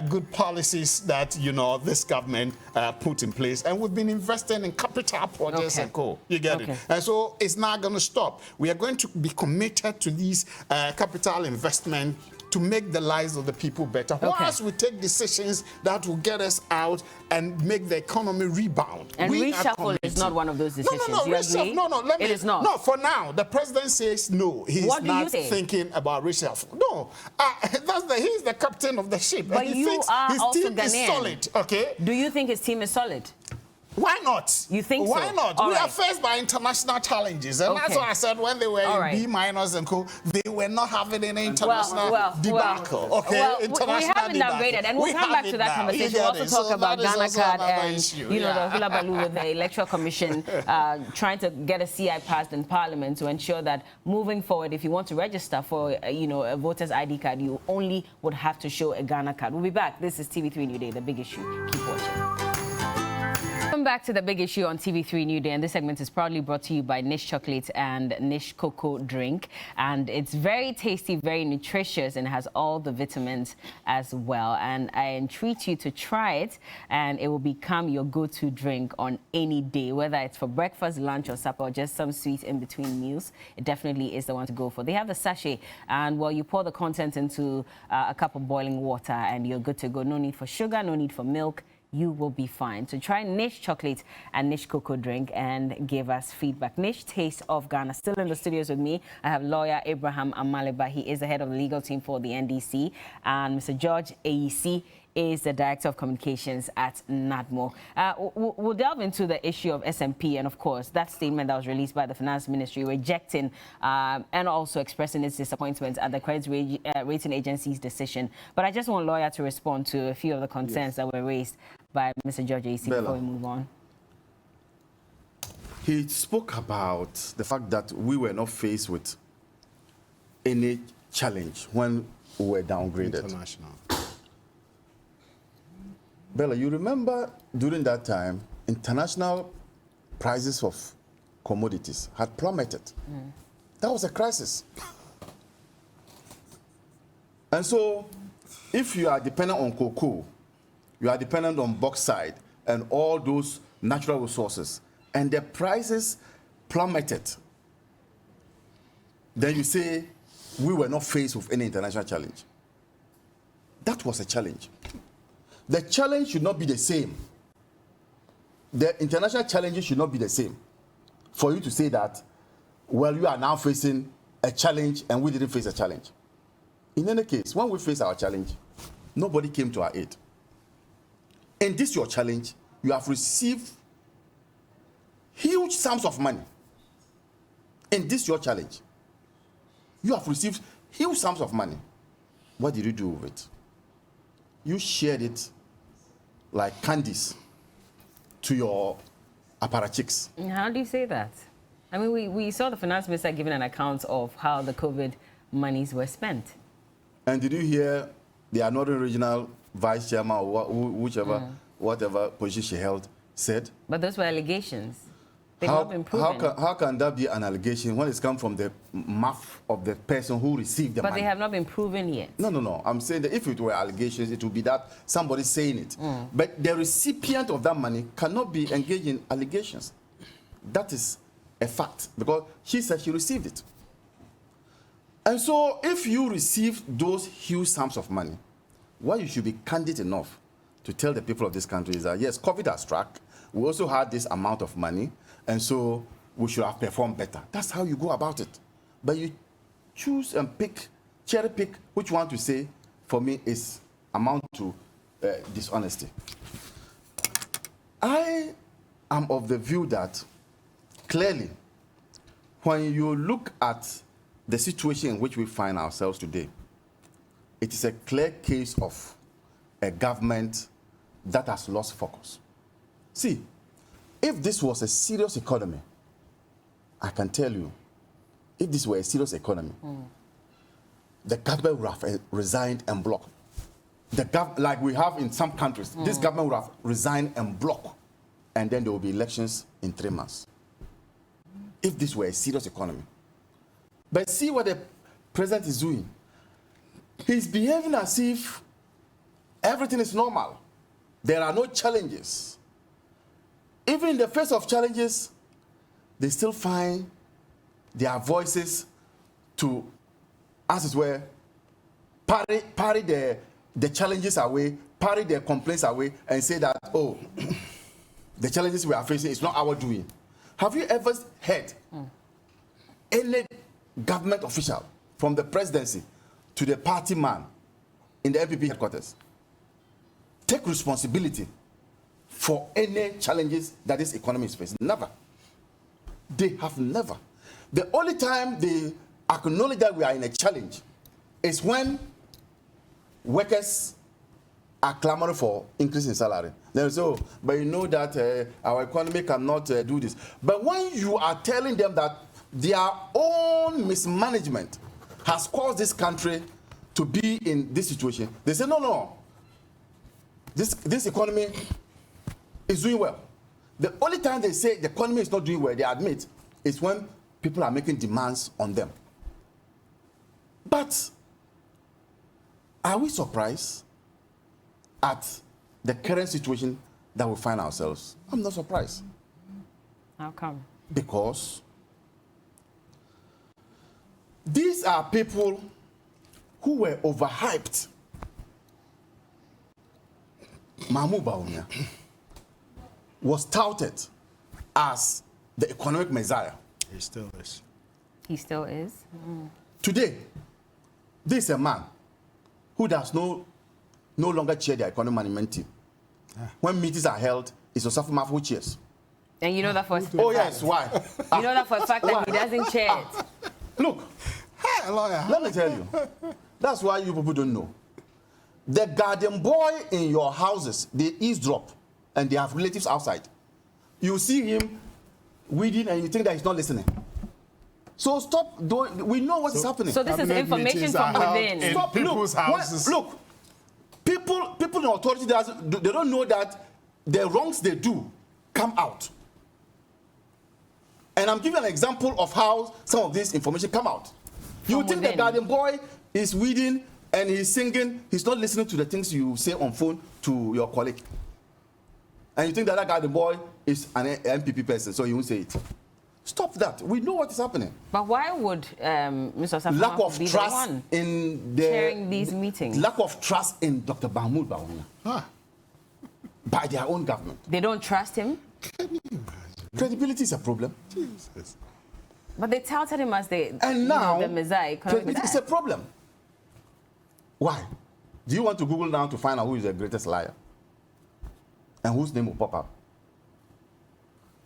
good policies that, you know, this government put in place. And we've been investing in capital projects and co. You get it? And so it's not going to stop. We are going to be committed to these capital investment to make the lives of the people better. Okay. Once we take decisions that will get us out and make the economy rebound. And reshuffle is not one of those decisions. No, You agree? It is not. No, for now, the president says no. He's What do you not say? thinking about reshuffle. No, he's the captain of the ship. But and he you thinks are his also team is Ghanaian. solid, okay? Do you think his team is solid? Why not? You think Why so? not? All We right. are faced by international challenges. And that's Okay. why I said when they were All in right. B- and co, they were not having any international debacle. Okay, Well, international we haven't debacle. downgraded, and we'll We come have back it to that now. conversation. You We'll get also it. talk So about that is Ghana also card another and issue. the Yeah. hula baloo with the Electoral Commission trying to get a CI passed in Parliament to ensure that moving forward, if you want to register for a voter's ID card, you only would have to show a Ghana card. We'll be back. This is TV3Newday, The Big Issue. Keep watching. Welcome back to The Big Issue on TV3Newday, and this segment is proudly brought to you by Nish Chocolate and Nish Cocoa Drink. And it's very tasty, very nutritious, and has all the vitamins as well. And I entreat you to try it, and it will become your go-to drink on any day, whether it's for breakfast, lunch, or supper, or just some sweet in between meals. It definitely is the one to go for. They have the sachet, and well, you pour the content into a cup of boiling water, and you're good to go. No need for sugar, no need for milk. You will be fine. So try Nish Chocolate and Nish Cocoa Drink and give us feedback. Nish Taste of Ghana. Still in the studios with me, I have lawyer Abraham Amaliba. He is the head of the legal team for the NDC. And Mr. George AEC is the Director of Communications at NADMO. We'll delve into the issue of SMP and, of course, that statement that was released by the Finance Ministry rejecting and also expressing its disappointment at the credit rating agency's decision. But I just want lawyer to respond to a few of the concerns that were raised by Mr. George A.C. before we move on. He spoke about the fact that we were not faced with any challenge when we were downgraded. International. Bella, you remember during that time, international prices of commodities had plummeted. That was a crisis. And so, if you are dependent on cocoa, you are dependent on bauxite and all those natural resources, and the prices plummeted, then you say, we were not faced with any international challenge. That was a challenge. The challenge should not be the same. The international challenges should not be the same. For you to say that, well, you are now facing a challenge and we didn't face a challenge. In any case, when we face our challenge, nobody came to our aid. In this your challenge, you have received huge sums of money. In this your challenge, you have received huge sums of money. What did you do with it? You shared it like candies to your apparatchiks. How do you say that? I mean, we saw the finance minister giving an account of how the COVID monies were spent. And did you hear the Northern Regional Vice Chairman or whatever position she held said? But those were allegations. They've not been proven. How can that be an allegation when it's come from the mouth of the person who received the money? But they have not been proven yet. No. I'm saying that if it were allegations, it would be that somebody saying it. But the recipient of that money cannot be engaged in allegations. That is a fact, because she said she received it. And so if you receive those huge sums of money, what you should be candid enough to tell the people of this country is that, yes, COVID has struck. We also had this amount of money, and so we should have performed better. That's how you go about it. But you choose and cherry pick which one to say, for me, is amount to dishonesty. I am of the view that, clearly, when you look at the situation in which we find ourselves today, it is a clear case of a government that has lost focus. See, if this was a serious economy, I can tell you, if this were a serious economy, the government would have resigned and blocked. Like we have in some countries, this government would have resigned and blocked, and then there will be elections in 3 months. If this were a serious economy. But see what the president is doing. He's behaving as if everything is normal. There are no challenges. Even in the face of challenges, they still find their voices to, as it were, parry the challenges away, parry the complaints away, and say that, oh, the challenges we are facing is not our doing. Have you ever heard any government official, from the presidency to the party man in the MPP headquarters, take responsibility for any challenges that this economy is facing? Never. They have never. The only time they acknowledge that we are in a challenge is when workers are clamoring for increase in salary. They say, oh, but you know that our economy cannot do this. But when you are telling them that their own mismanagement has caused this country to be in this situation, they say, no. This economy is doing well. The only time they say the economy is not doing well, they admit, is when people are making demands on them. But are we surprised at the current situation that we find ourselves? I'm not surprised. How come? Because these are people who were overhyped. Mahmoud Bawumia was touted as the economic messiah. He still is. He still is? Today, this is a man who does no longer chair the economic management team. When meetings are held, it's Osafo Mafu who chairs. And you know that for a fact? Oh, yes, why? You know that for a fact that he doesn't chair it. Look, let me tell you. That's why you people don't know. The garden boy in your houses, they eavesdrop and they have relatives outside. You see him weeding and you think that he's not listening. So stop doing, we know what is happening. So this is information from within. In Stop, people's houses. Look, people in authority, they don't know that the wrongs they do come out. And I'm giving an example of how some of this information come out. You think the garden boy is weeding and he's singing, he's not listening to the things you say on phone to your colleague. And you think that garden boy is an MPP person, so he won't say it. Stop that. We know what is happening. But why would Mr. Safama Lack of be trust the one in chairing these meetings? Lack of trust in Dr. Mahmoud Bawumia by their own government. They don't trust him? Credibility is a problem. Jesus. But they touted him as the messiah. It's a problem. Why? Do you want to Google now to find out who is the greatest liar? And whose name will pop up?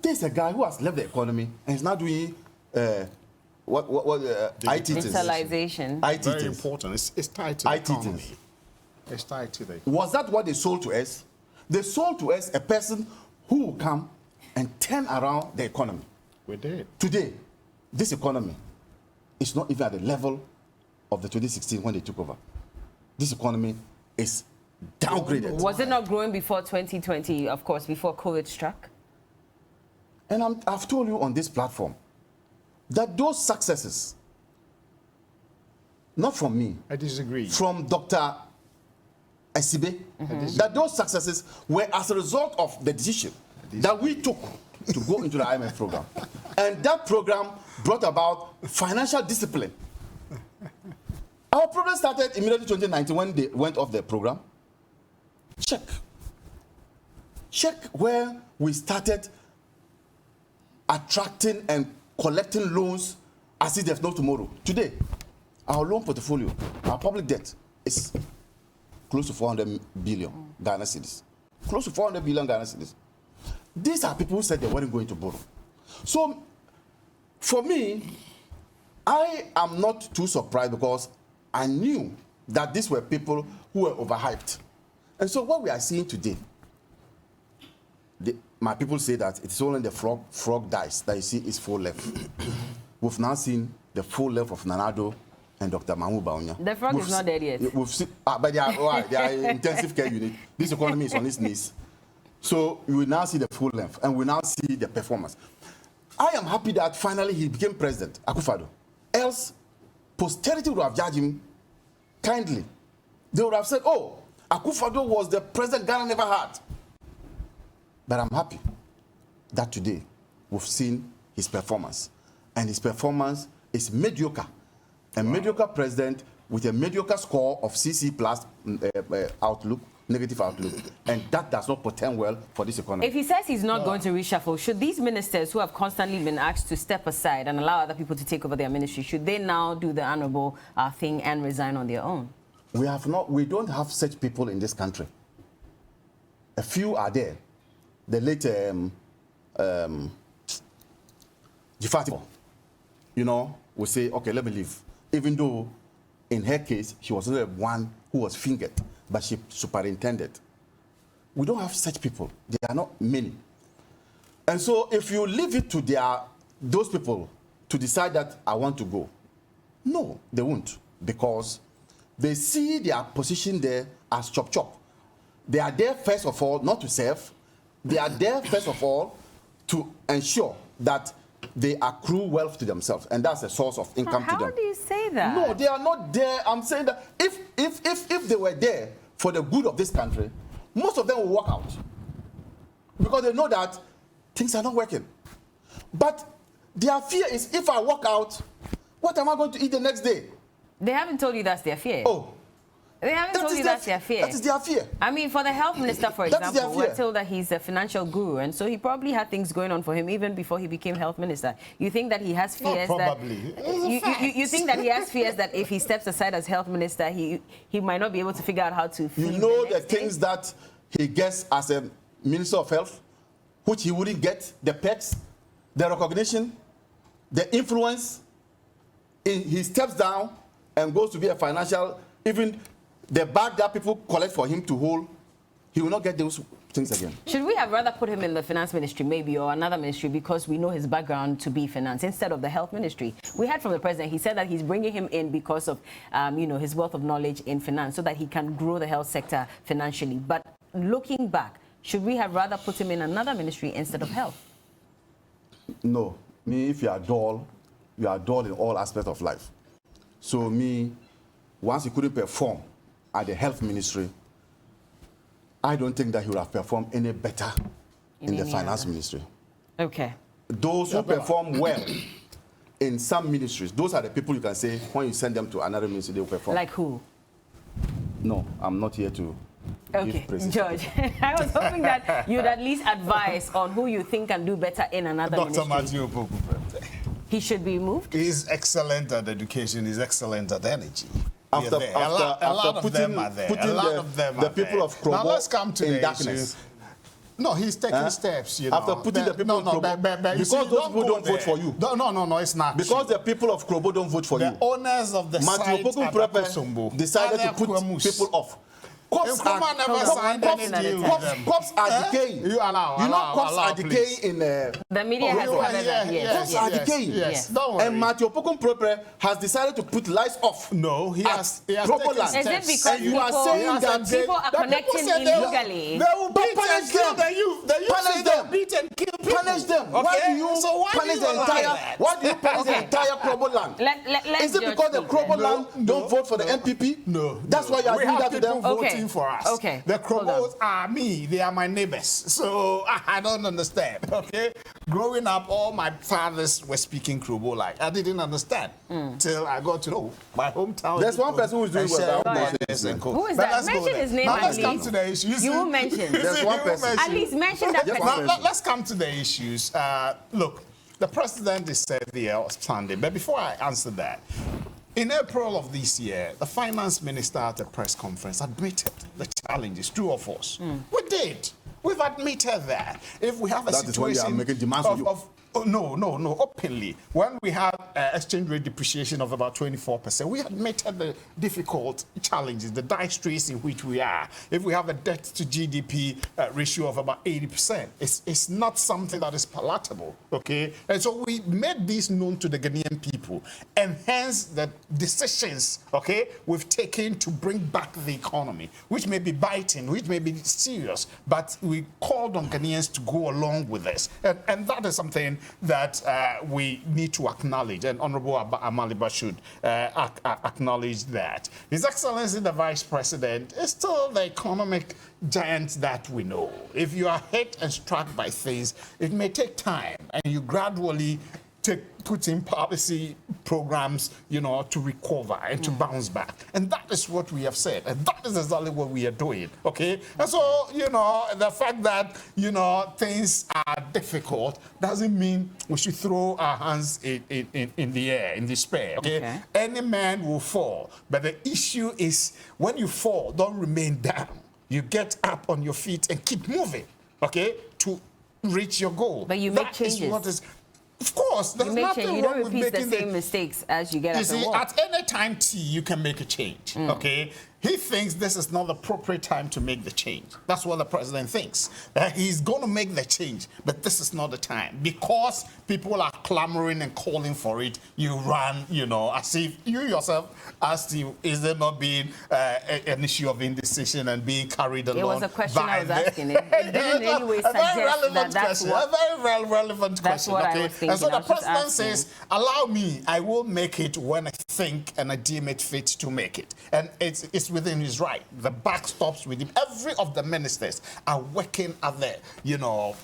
There's a guy who has left the economy and is now doing IT things. Digitalization. IT Very things. important. It's tied to the IT economy. things. It's tied to the Was that what they sold to us? They sold to us a person who will come and turn around the economy. We did. Today, this economy is not even at the level of the 2016 when they took over. This economy is downgraded. Was it not growing before 2020, of course, before COVID struck? And I've told you on this platform that those successes, not from me, I disagree. from Dr. Esibe, that those successes were as a result of the decision that we took to go into the IMF program. And that program brought about financial discipline. Our problem started immediately 2019 when they went off the program. Check where we started attracting and collecting loans as if there's no tomorrow. Today, our loan portfolio, our public debt is close to 400 billion Ghana cedis. Close to 400 billion Ghana cedis. These are people who said they weren't going to borrow. So, for me, I am not too surprised because I knew that these were people who were overhyped. And so what we are seeing today, my people say that it's only the frog dice that you see is full left. We've now seen the full left of Nana-Addo and Dr. Mahmoud Bawumia. The frog is not dead yet. We've seen, but they are intensive care unit. This economy is on its knees. So we will now see the full length and we now see the performance. I am happy that finally he became president, Akufo-Addo. Else, posterity would have judged him kindly. They would have said, oh, Akufo-Addo was the president Ghana never had. But I'm happy that today we've seen his performance. And his performance is mediocre. A mediocre president with a mediocre score of CC plus outlook, negative outlook, and that does not portend well for this economy. If he says he's not going to reshuffle, should these ministers who have constantly been asked to step aside and allow other people to take over their ministry, should they now do the honorable thing and resign on their own? We don't have such people in this country. A few are there. The late Jifati, will say, okay, let me leave. Even though in her case, she was not the one who was fingered, but she superintended. We don't have such people. There are not many. And so if you leave it to those people to decide that I want to go, no, they won't, because they see their position there as chop-chop. They are there, first of all, not to serve. They are there, first of all, to ensure that they accrue wealth to themselves, and that's a source of income to them. How do you say that? No, they are not there. I'm saying that if they were there for the good of this country, most of them will walk out because they know that things are not working. But their fear is, if I walk out, what am I going to eat the next day? They haven't told you that's their fear. Oh. They haven't told you that's their fear. That is their fear. I mean, for the health minister, for example, we're told that he's a financial guru, and so he probably had things going on for him even before he became health minister. You think that he has fears you think that he has fears that if he steps aside as health minister, he might not be able to figure out how to feed the things that he gets as a minister of health, which he wouldn't get, the perks, the recognition, the influence. He steps down and goes to be a financial, even the bag that people collect for him to hold, he will not get those things again. Should we have rather put him in the finance ministry maybe, or another ministry, because we know his background to be finance, instead of the health ministry? We heard from the president, he said that he's bringing him in because of his wealth of knowledge in finance, so that he can grow the health sector financially. But looking back, should we have rather put him in another ministry instead of health? No. If you are dull in all aspects of life. So once he couldn't perform at the health ministry, I don't think that he would have performed any better in the finance ministry. Okay. Those who perform well in some ministries, those are the people you can say, when you send them to another ministry, they will perform. Like who? No, I'm not here to give praises. George, I was hoping that you'd at least advise on who you think can do better in another ministry. Dr. Matthew Opoku. He should be moved? He's excellent at education. He's excellent at energy. After putting the people of Krobo now let's come to in darkness. No, he's taking steps, you know. After putting the people of Krobo, because those people don't vote for you. No, it's not. Because the people of Krobo don't vote for you. The owners of the site decided to put people off. Cops are decaying. Cops are decaying in the media has covered that. Cops are decaying. Yes. Don't worry. And Matthew Opoku has decided to put lights off. No, he has Is it because you are saying that people are connecting illegally? They will beat and kill the youth. The youth say they'll beat and kill people. Punish them. Why do you punish the entire Krobo land? Is it because the Krobo land don't vote for the MPP? No. That's why you are doing that to them? Voting for us. Okay. The Krobos are me. They are my neighbors. So I don't understand. Okay. Growing up, all my fathers were speaking Krobo like. I didn't understand till I got to know my hometown. There's one person who's doing well. Who is that? Mention his name. Now let's come to the issues. You will mention. There's one person. At least mention that person. Let's come to the issues. Look, the president is said there Sunday, but before I answer that, in April of this year, the finance minister at a press conference admitted the challenges, true or false. We did. We've admitted that. If we have a situation... That is when they are making demands for you. No, openly. When we had exchange rate depreciation of about 24%, we admitted the difficult challenges, the dire straits in which we are. If we have a debt to GDP ratio of about 80%, it's not something that is palatable, okay? And so we made this known to the Ghanaian people, and hence the decisions, okay, we've taken to bring back the economy, which may be biting, which may be serious, but we called on Ghanaians to go along with this. And that is something that we need to acknowledge, and Honorable Amaliba should acknowledge that. His Excellency the Vice President is still the economic giant that we know. If you are hit and struck by things, it may take time, and you gradually put in policy programs, you know, to recover and to bounce back. And that is what we have said. And that is exactly what we are doing, okay? And so, you know, the fact that, you know, things are difficult doesn't mean we should throw our hands in the air, in despair, okay? Any man will fall. But the issue is when you fall, don't remain down. You get up on your feet and keep moving, okay, to reach your goal. But you make changes. Is what is, of course, there's nothing wrong with making you don't repeat the same mistakes as you get up and walk. At any time, you can make a change, okay? He thinks this is not the appropriate time to make the change. That's what the president thinks. He's going to make the change, but this is not the time. Because people are clamoring and calling for it, you run, you know, as if you yourself asked you, is there not being an issue of indecision and being carried along? It was a question I was asking. It didn't in any way suggest that that's what... A very relevant question, okay? And so the president says, allow me, I will make it when I think and I deem it fit to make it. And it's within his right. The buck stops with him. Every of the ministers are working at the, you know,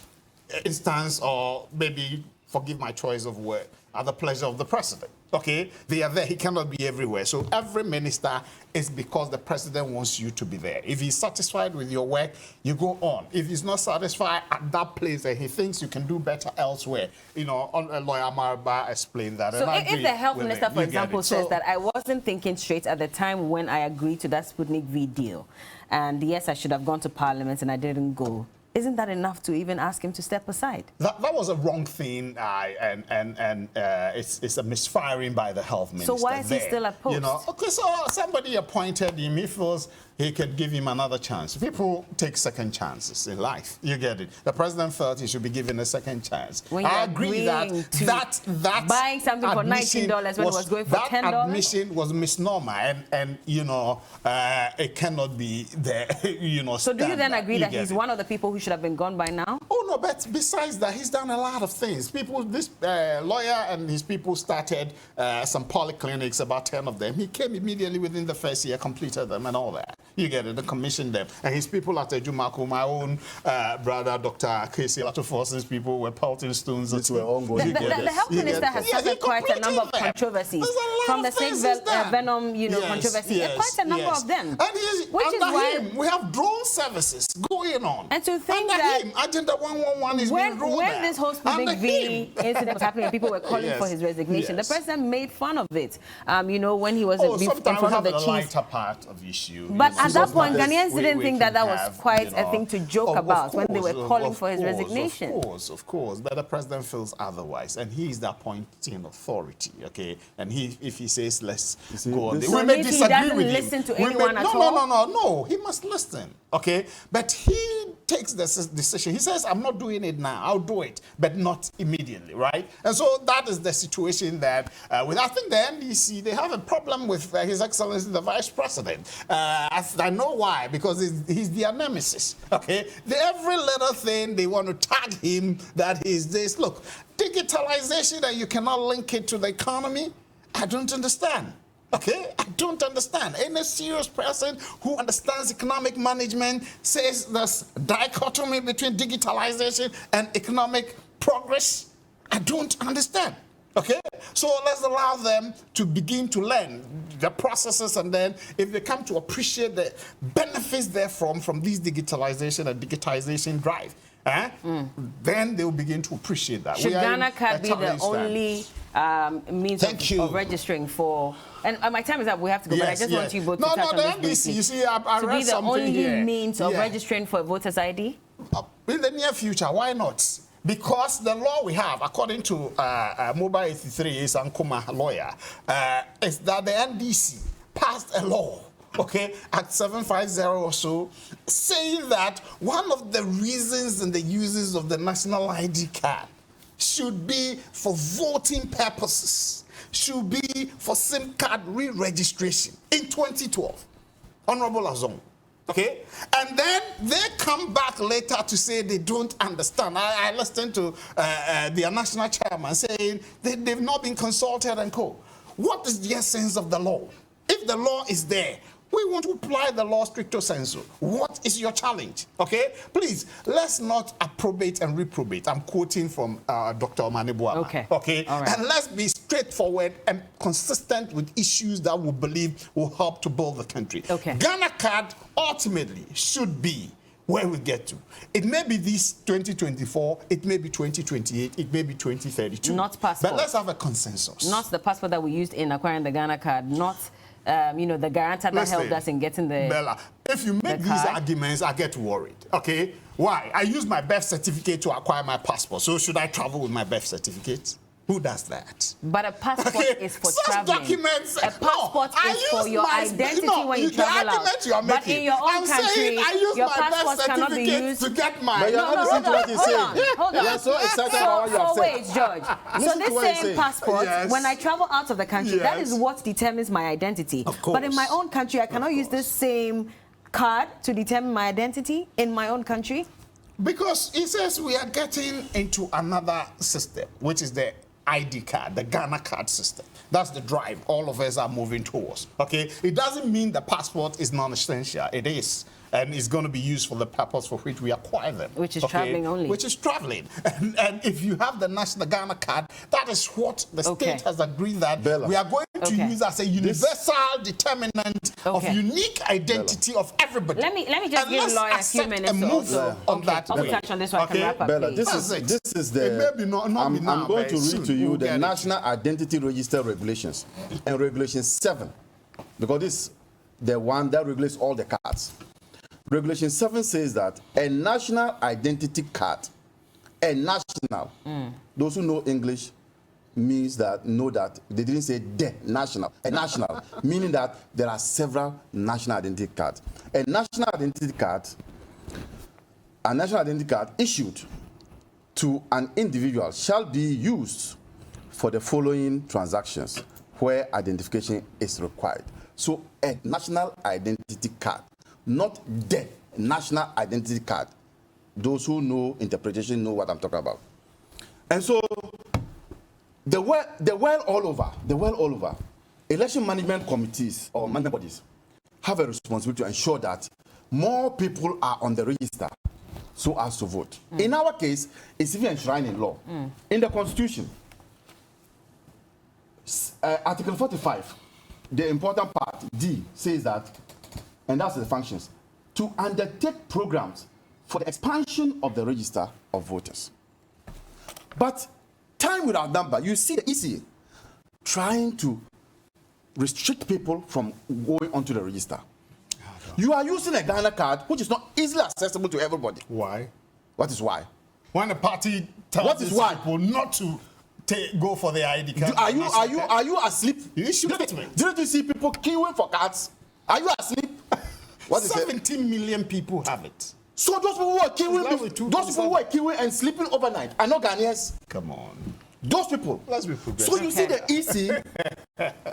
instance, or maybe, forgive my choice of word, at the pleasure of the president. Okay, they are there. He cannot be everywhere. So every minister is because the president wants you to be there. If he's satisfied with your work, you go on. If he's not satisfied at that place and he thinks you can do better elsewhere, you know, Lawyer Marba explained that. So if the health minister, for example, says that I wasn't thinking straight at the time when I agreed to that Sputnik V deal, and yes, I should have gone to Parliament and I didn't go, isn't that enough to even ask him to step aside? That was a wrong thing, and it's a misfiring by the health minister. So why is he still at post? You know, okay, so somebody appointed him. He feels he could give him another chance. People take second chances in life. You get it. The president felt he should be given a second chance. I agree that buying something for $19 when it was going for $10. That admission was misnomer, and you know, it cannot be there. You know. So do you then agree that he's one of the people who should have been gone by now? Oh no, but besides that, he's done a lot of things. This lawyer and his people started some polyclinics, about 10 of them. He came immediately within the first year, completed them and all that. You get it, commissioned them. And his people at Jumaku, my own brother, Dr. Casey, a lot of forces, people were pelting stones. Which were ongoing. The health minister has suffered quite a number of controversies. From the snake venom, you know, controversy. Quite a number of them. And which is why we have drone services going on. And to think that Agenda 111 is being rolled when this whole Sputnik V incident was happening and people were calling for his resignation, the president made fun of it. You know, when he was in front of the chief. Lighter part of issue. But at that point, Ghanaians didn't think that was quite a thing to joke about when they were calling for his resignation. Of course. But the president feels otherwise, and he is the appointing authority, okay? And if he says, let's go on. So we may disagree with him. Listen to anyone at all? No. He must listen, okay? But he takes the decision. He says, I'm not doing it now. I'll do it, but not immediately, right? And so that is the situation that, I think the NDC, they have a problem with His Excellency, the Vice President. I know why, because he's their nemesis, okay? Every little thing, they want to tag him that he's this. Look, digitalization, and you cannot link it to the economy, I don't understand. Okay, I don't understand. Any serious person who understands economic management says there's dichotomy between digitalization and economic progress. I don't understand. Okay, so let's allow them to begin to learn the processes, and then if they come to appreciate the benefits therefrom from this digitalization and digitization drive, then they will begin to appreciate that. Should Ghana Card be the only means of registering for? And my time is up. We have to go. But I just want you both to touch on this briefly. You see, I to read be the something only here. means of registering for a voter's ID? In the near future, why not? Because the law we have, according to Mobile 83, is Ankuma lawyer, is that the NDC passed a law, okay, at 750 or so, saying that one of the reasons and the uses of the national ID card should be for voting purposes, should be for SIM card re-registration in 2012. Honorable Azong. Okay, and then they come back later to say they don't understand. I listened to their national chairman saying they've not been consulted and co. What is the essence of the law? If the law is there, We want to apply the law stricto sensu. What is your challenge? Okay? Please, let's not approbate and reprobate. I'm quoting from Dr. Omanibuama. Okay. Okay? All right. And let's be straightforward and consistent with issues that we believe will help to build the country. Okay. Ghana card ultimately should be where we get to. It may be this 2024, it may be 2028, it may be 2032. Not passport. But let's have a consensus. Not the passport that we used in acquiring the Ghana card, not the guarantor that helped us in getting the Bella, if you make these arguments, I get worried. Okay? Why? I use my birth certificate to acquire my passport. So should I travel with my birth certificate? Who does that? But a passport is for Such traveling. Documents, a passport is for your identity when you travel out. But in your own country, your passport cannot be used to get my. But you're not listening to what he's saying. Hold on. You're so excited about what you have said. Wait, George. So this same passport, when I travel out of the country, that is what determines my identity. Of course. But in my own country, I cannot use this same card to determine my identity in my own country. Because it says we are getting into another system, which is the ID card, the Ghana card system. That's the drive all of us are moving towards. Okay? It doesn't mean the passport is non-essential. It is. And it's going to be used for the purpose for which we acquire them. Which is traveling only. Which is traveling. And if you have the national Ghana card, that is what the state has agreed that Bella. we are going to use as a universal determinant of unique identity of everybody. Let me just give Lawyer a few minutes and move on that I'll way. touch on this so I can wrap up. Bella, please. this is the. It may be not I'm now, going to soon read to you we'll the get it. National Identity Register regulations and Regulation 7, because this is the one that regulates all the cards. Regulation 7 says that a national identity card, a national, those who know English means that know that they didn't say the national, a national, meaning that there are several national identity cards. A national identity card issued to an individual shall be used for the following transactions where identification is required. So a national identity card, not the national identity card. Those who know interpretation know what I'm talking about. And so the world all over, election management committees or management bodies have a responsibility to ensure that more people are on the register so as to vote. In our case, it's even enshrined in law. In the Constitution, Article 45, the important part, D, says that, and that's the functions, to undertake programs for the expansion of the register of voters. But time without number, you see the EC trying to restrict people from going onto the register. You are using a Ghana card which is not easily accessible to everybody. Why? What is why? When the party tells people not to go for the ID card. Are you asleep? You issue statement. Didn't you see people queuing for cards? Are you asleep? What is 17 million people have it. So those people who are queuing, and sleeping overnight are not Ghanaians. Come on. Those people. Let's be progressive. So you see the EC,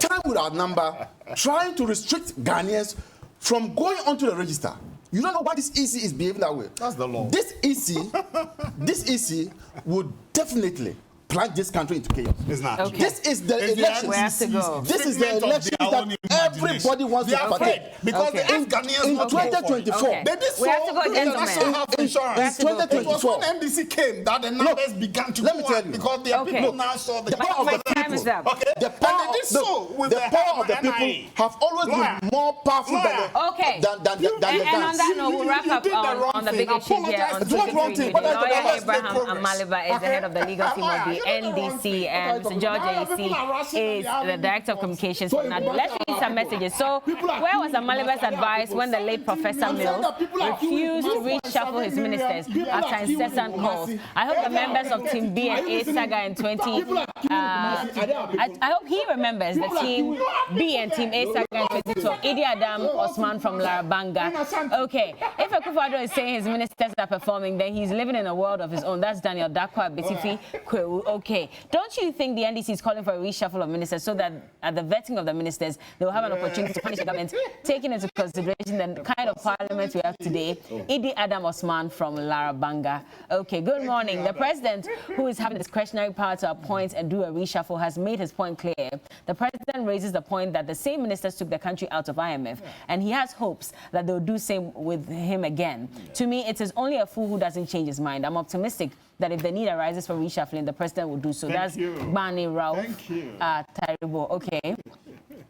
time without number, trying to restrict Ghanaians from going onto the register. You don't know why this EC is behaving that way. That's the law. This EC would definitely plunge this country into chaos. It's not. Okay. This is the election. We have to go. This is the election that everybody wants to partake. Because the Ghanaians in 2024, Okay. they did We have to go, so gentlemen. national health insurance. In 2024, It was when MDC came that the numbers began to let me go tell up you. because the people now saw the power of the time is people. up. Okay. The power, and they did so with the power of the NIA. people have always been more powerful than the And on that note, we'll wrap up on the big issue here on TV3Newday. Lawyer Abraham Amaliba is the head of the legal team of the NDC, and Mr. George AC is the Director of Communications for NADU. Let's read some messages. So, where was Amaliba's advice when the late Professor Mills refused to reshuffle his ministers after incessant calls? I hope the members of Team B and A saga in 20... I hope he remembers the Team B and Team A saga in 2012. Idi Adam Osman from Larabanga. Banga. Okay, if Akufo-Addo is saying his ministers are performing, then he's living in a world of his own. That's Daniel Dakwa Betifi Kwewu. Okay, don't you think the NDC is calling for a reshuffle of ministers so that at the vetting of the ministers, they will have an opportunity to punish the government, taking into consideration the kind of parliament we have today? Idi Adam Osman from Larabanga. Okay, good morning. The president, who is having discretionary power to appoint and do a reshuffle, has made his point clear. The president raises the point that the same ministers took the country out of IMF, and he has hopes that they'll do same with him again. To me, it is only a fool who doesn't change his mind. I'm optimistic that if the need arises for reshuffling, the president will do so. That's Bani Ralph Taribo. Okay.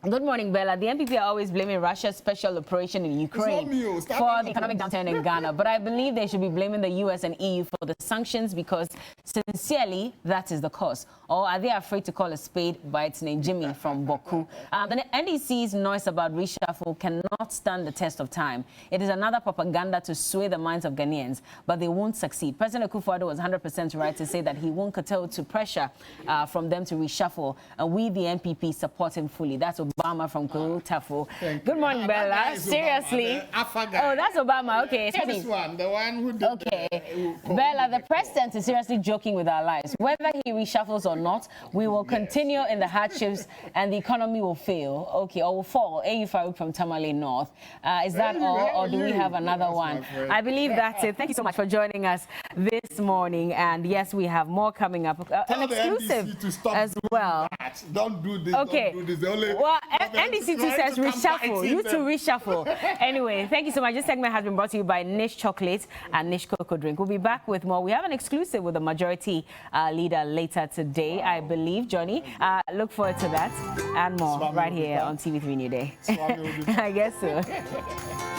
Good morning, Bella. The NPP are always blaming Russia's special operation in Ukraine for the economic downturn in Ghana, but I believe they should be blaming the US and EU for the sanctions because, sincerely, that is the cause. Or are they afraid to call a spade by its name? Jimmy from Boku. The NDC's noise about reshuffle cannot stand the test of time. It is another propaganda to sway the minds of Ghanaians, but they won't succeed. President Akufo-Addo was 100% right to say that he won't curtail to pressure from them to reshuffle, and we, the NPP, support him fully. That's Obama from Kuru Tafo. Good morning, Bella. Seriously? Oh, that's Obama. Okay. This one, the one who did okay. Bella, the president is seriously joking with our lives. Whether he reshuffles or not, we will continue in the hardships and the economy will fail. Okay, or will fall. A.U. Farouk from Tamale North. Is that all, or do we have another one? I believe that's it. Thank you so much for joining us this morning. And yes, we have more coming up. An exclusive as well. Don't do this. Okay. Don't do this. Only well, NDC2 says reshuffle. You two reshuffle. Anyway, thank you so much. This segment has been brought to you by Niche Chocolate and Niche Cocoa Drink. We'll be back with more. We have an exclusive with the majority leader later today, I believe, Johnny. Look forward to that and more right here on TV3 Newday. I guess so.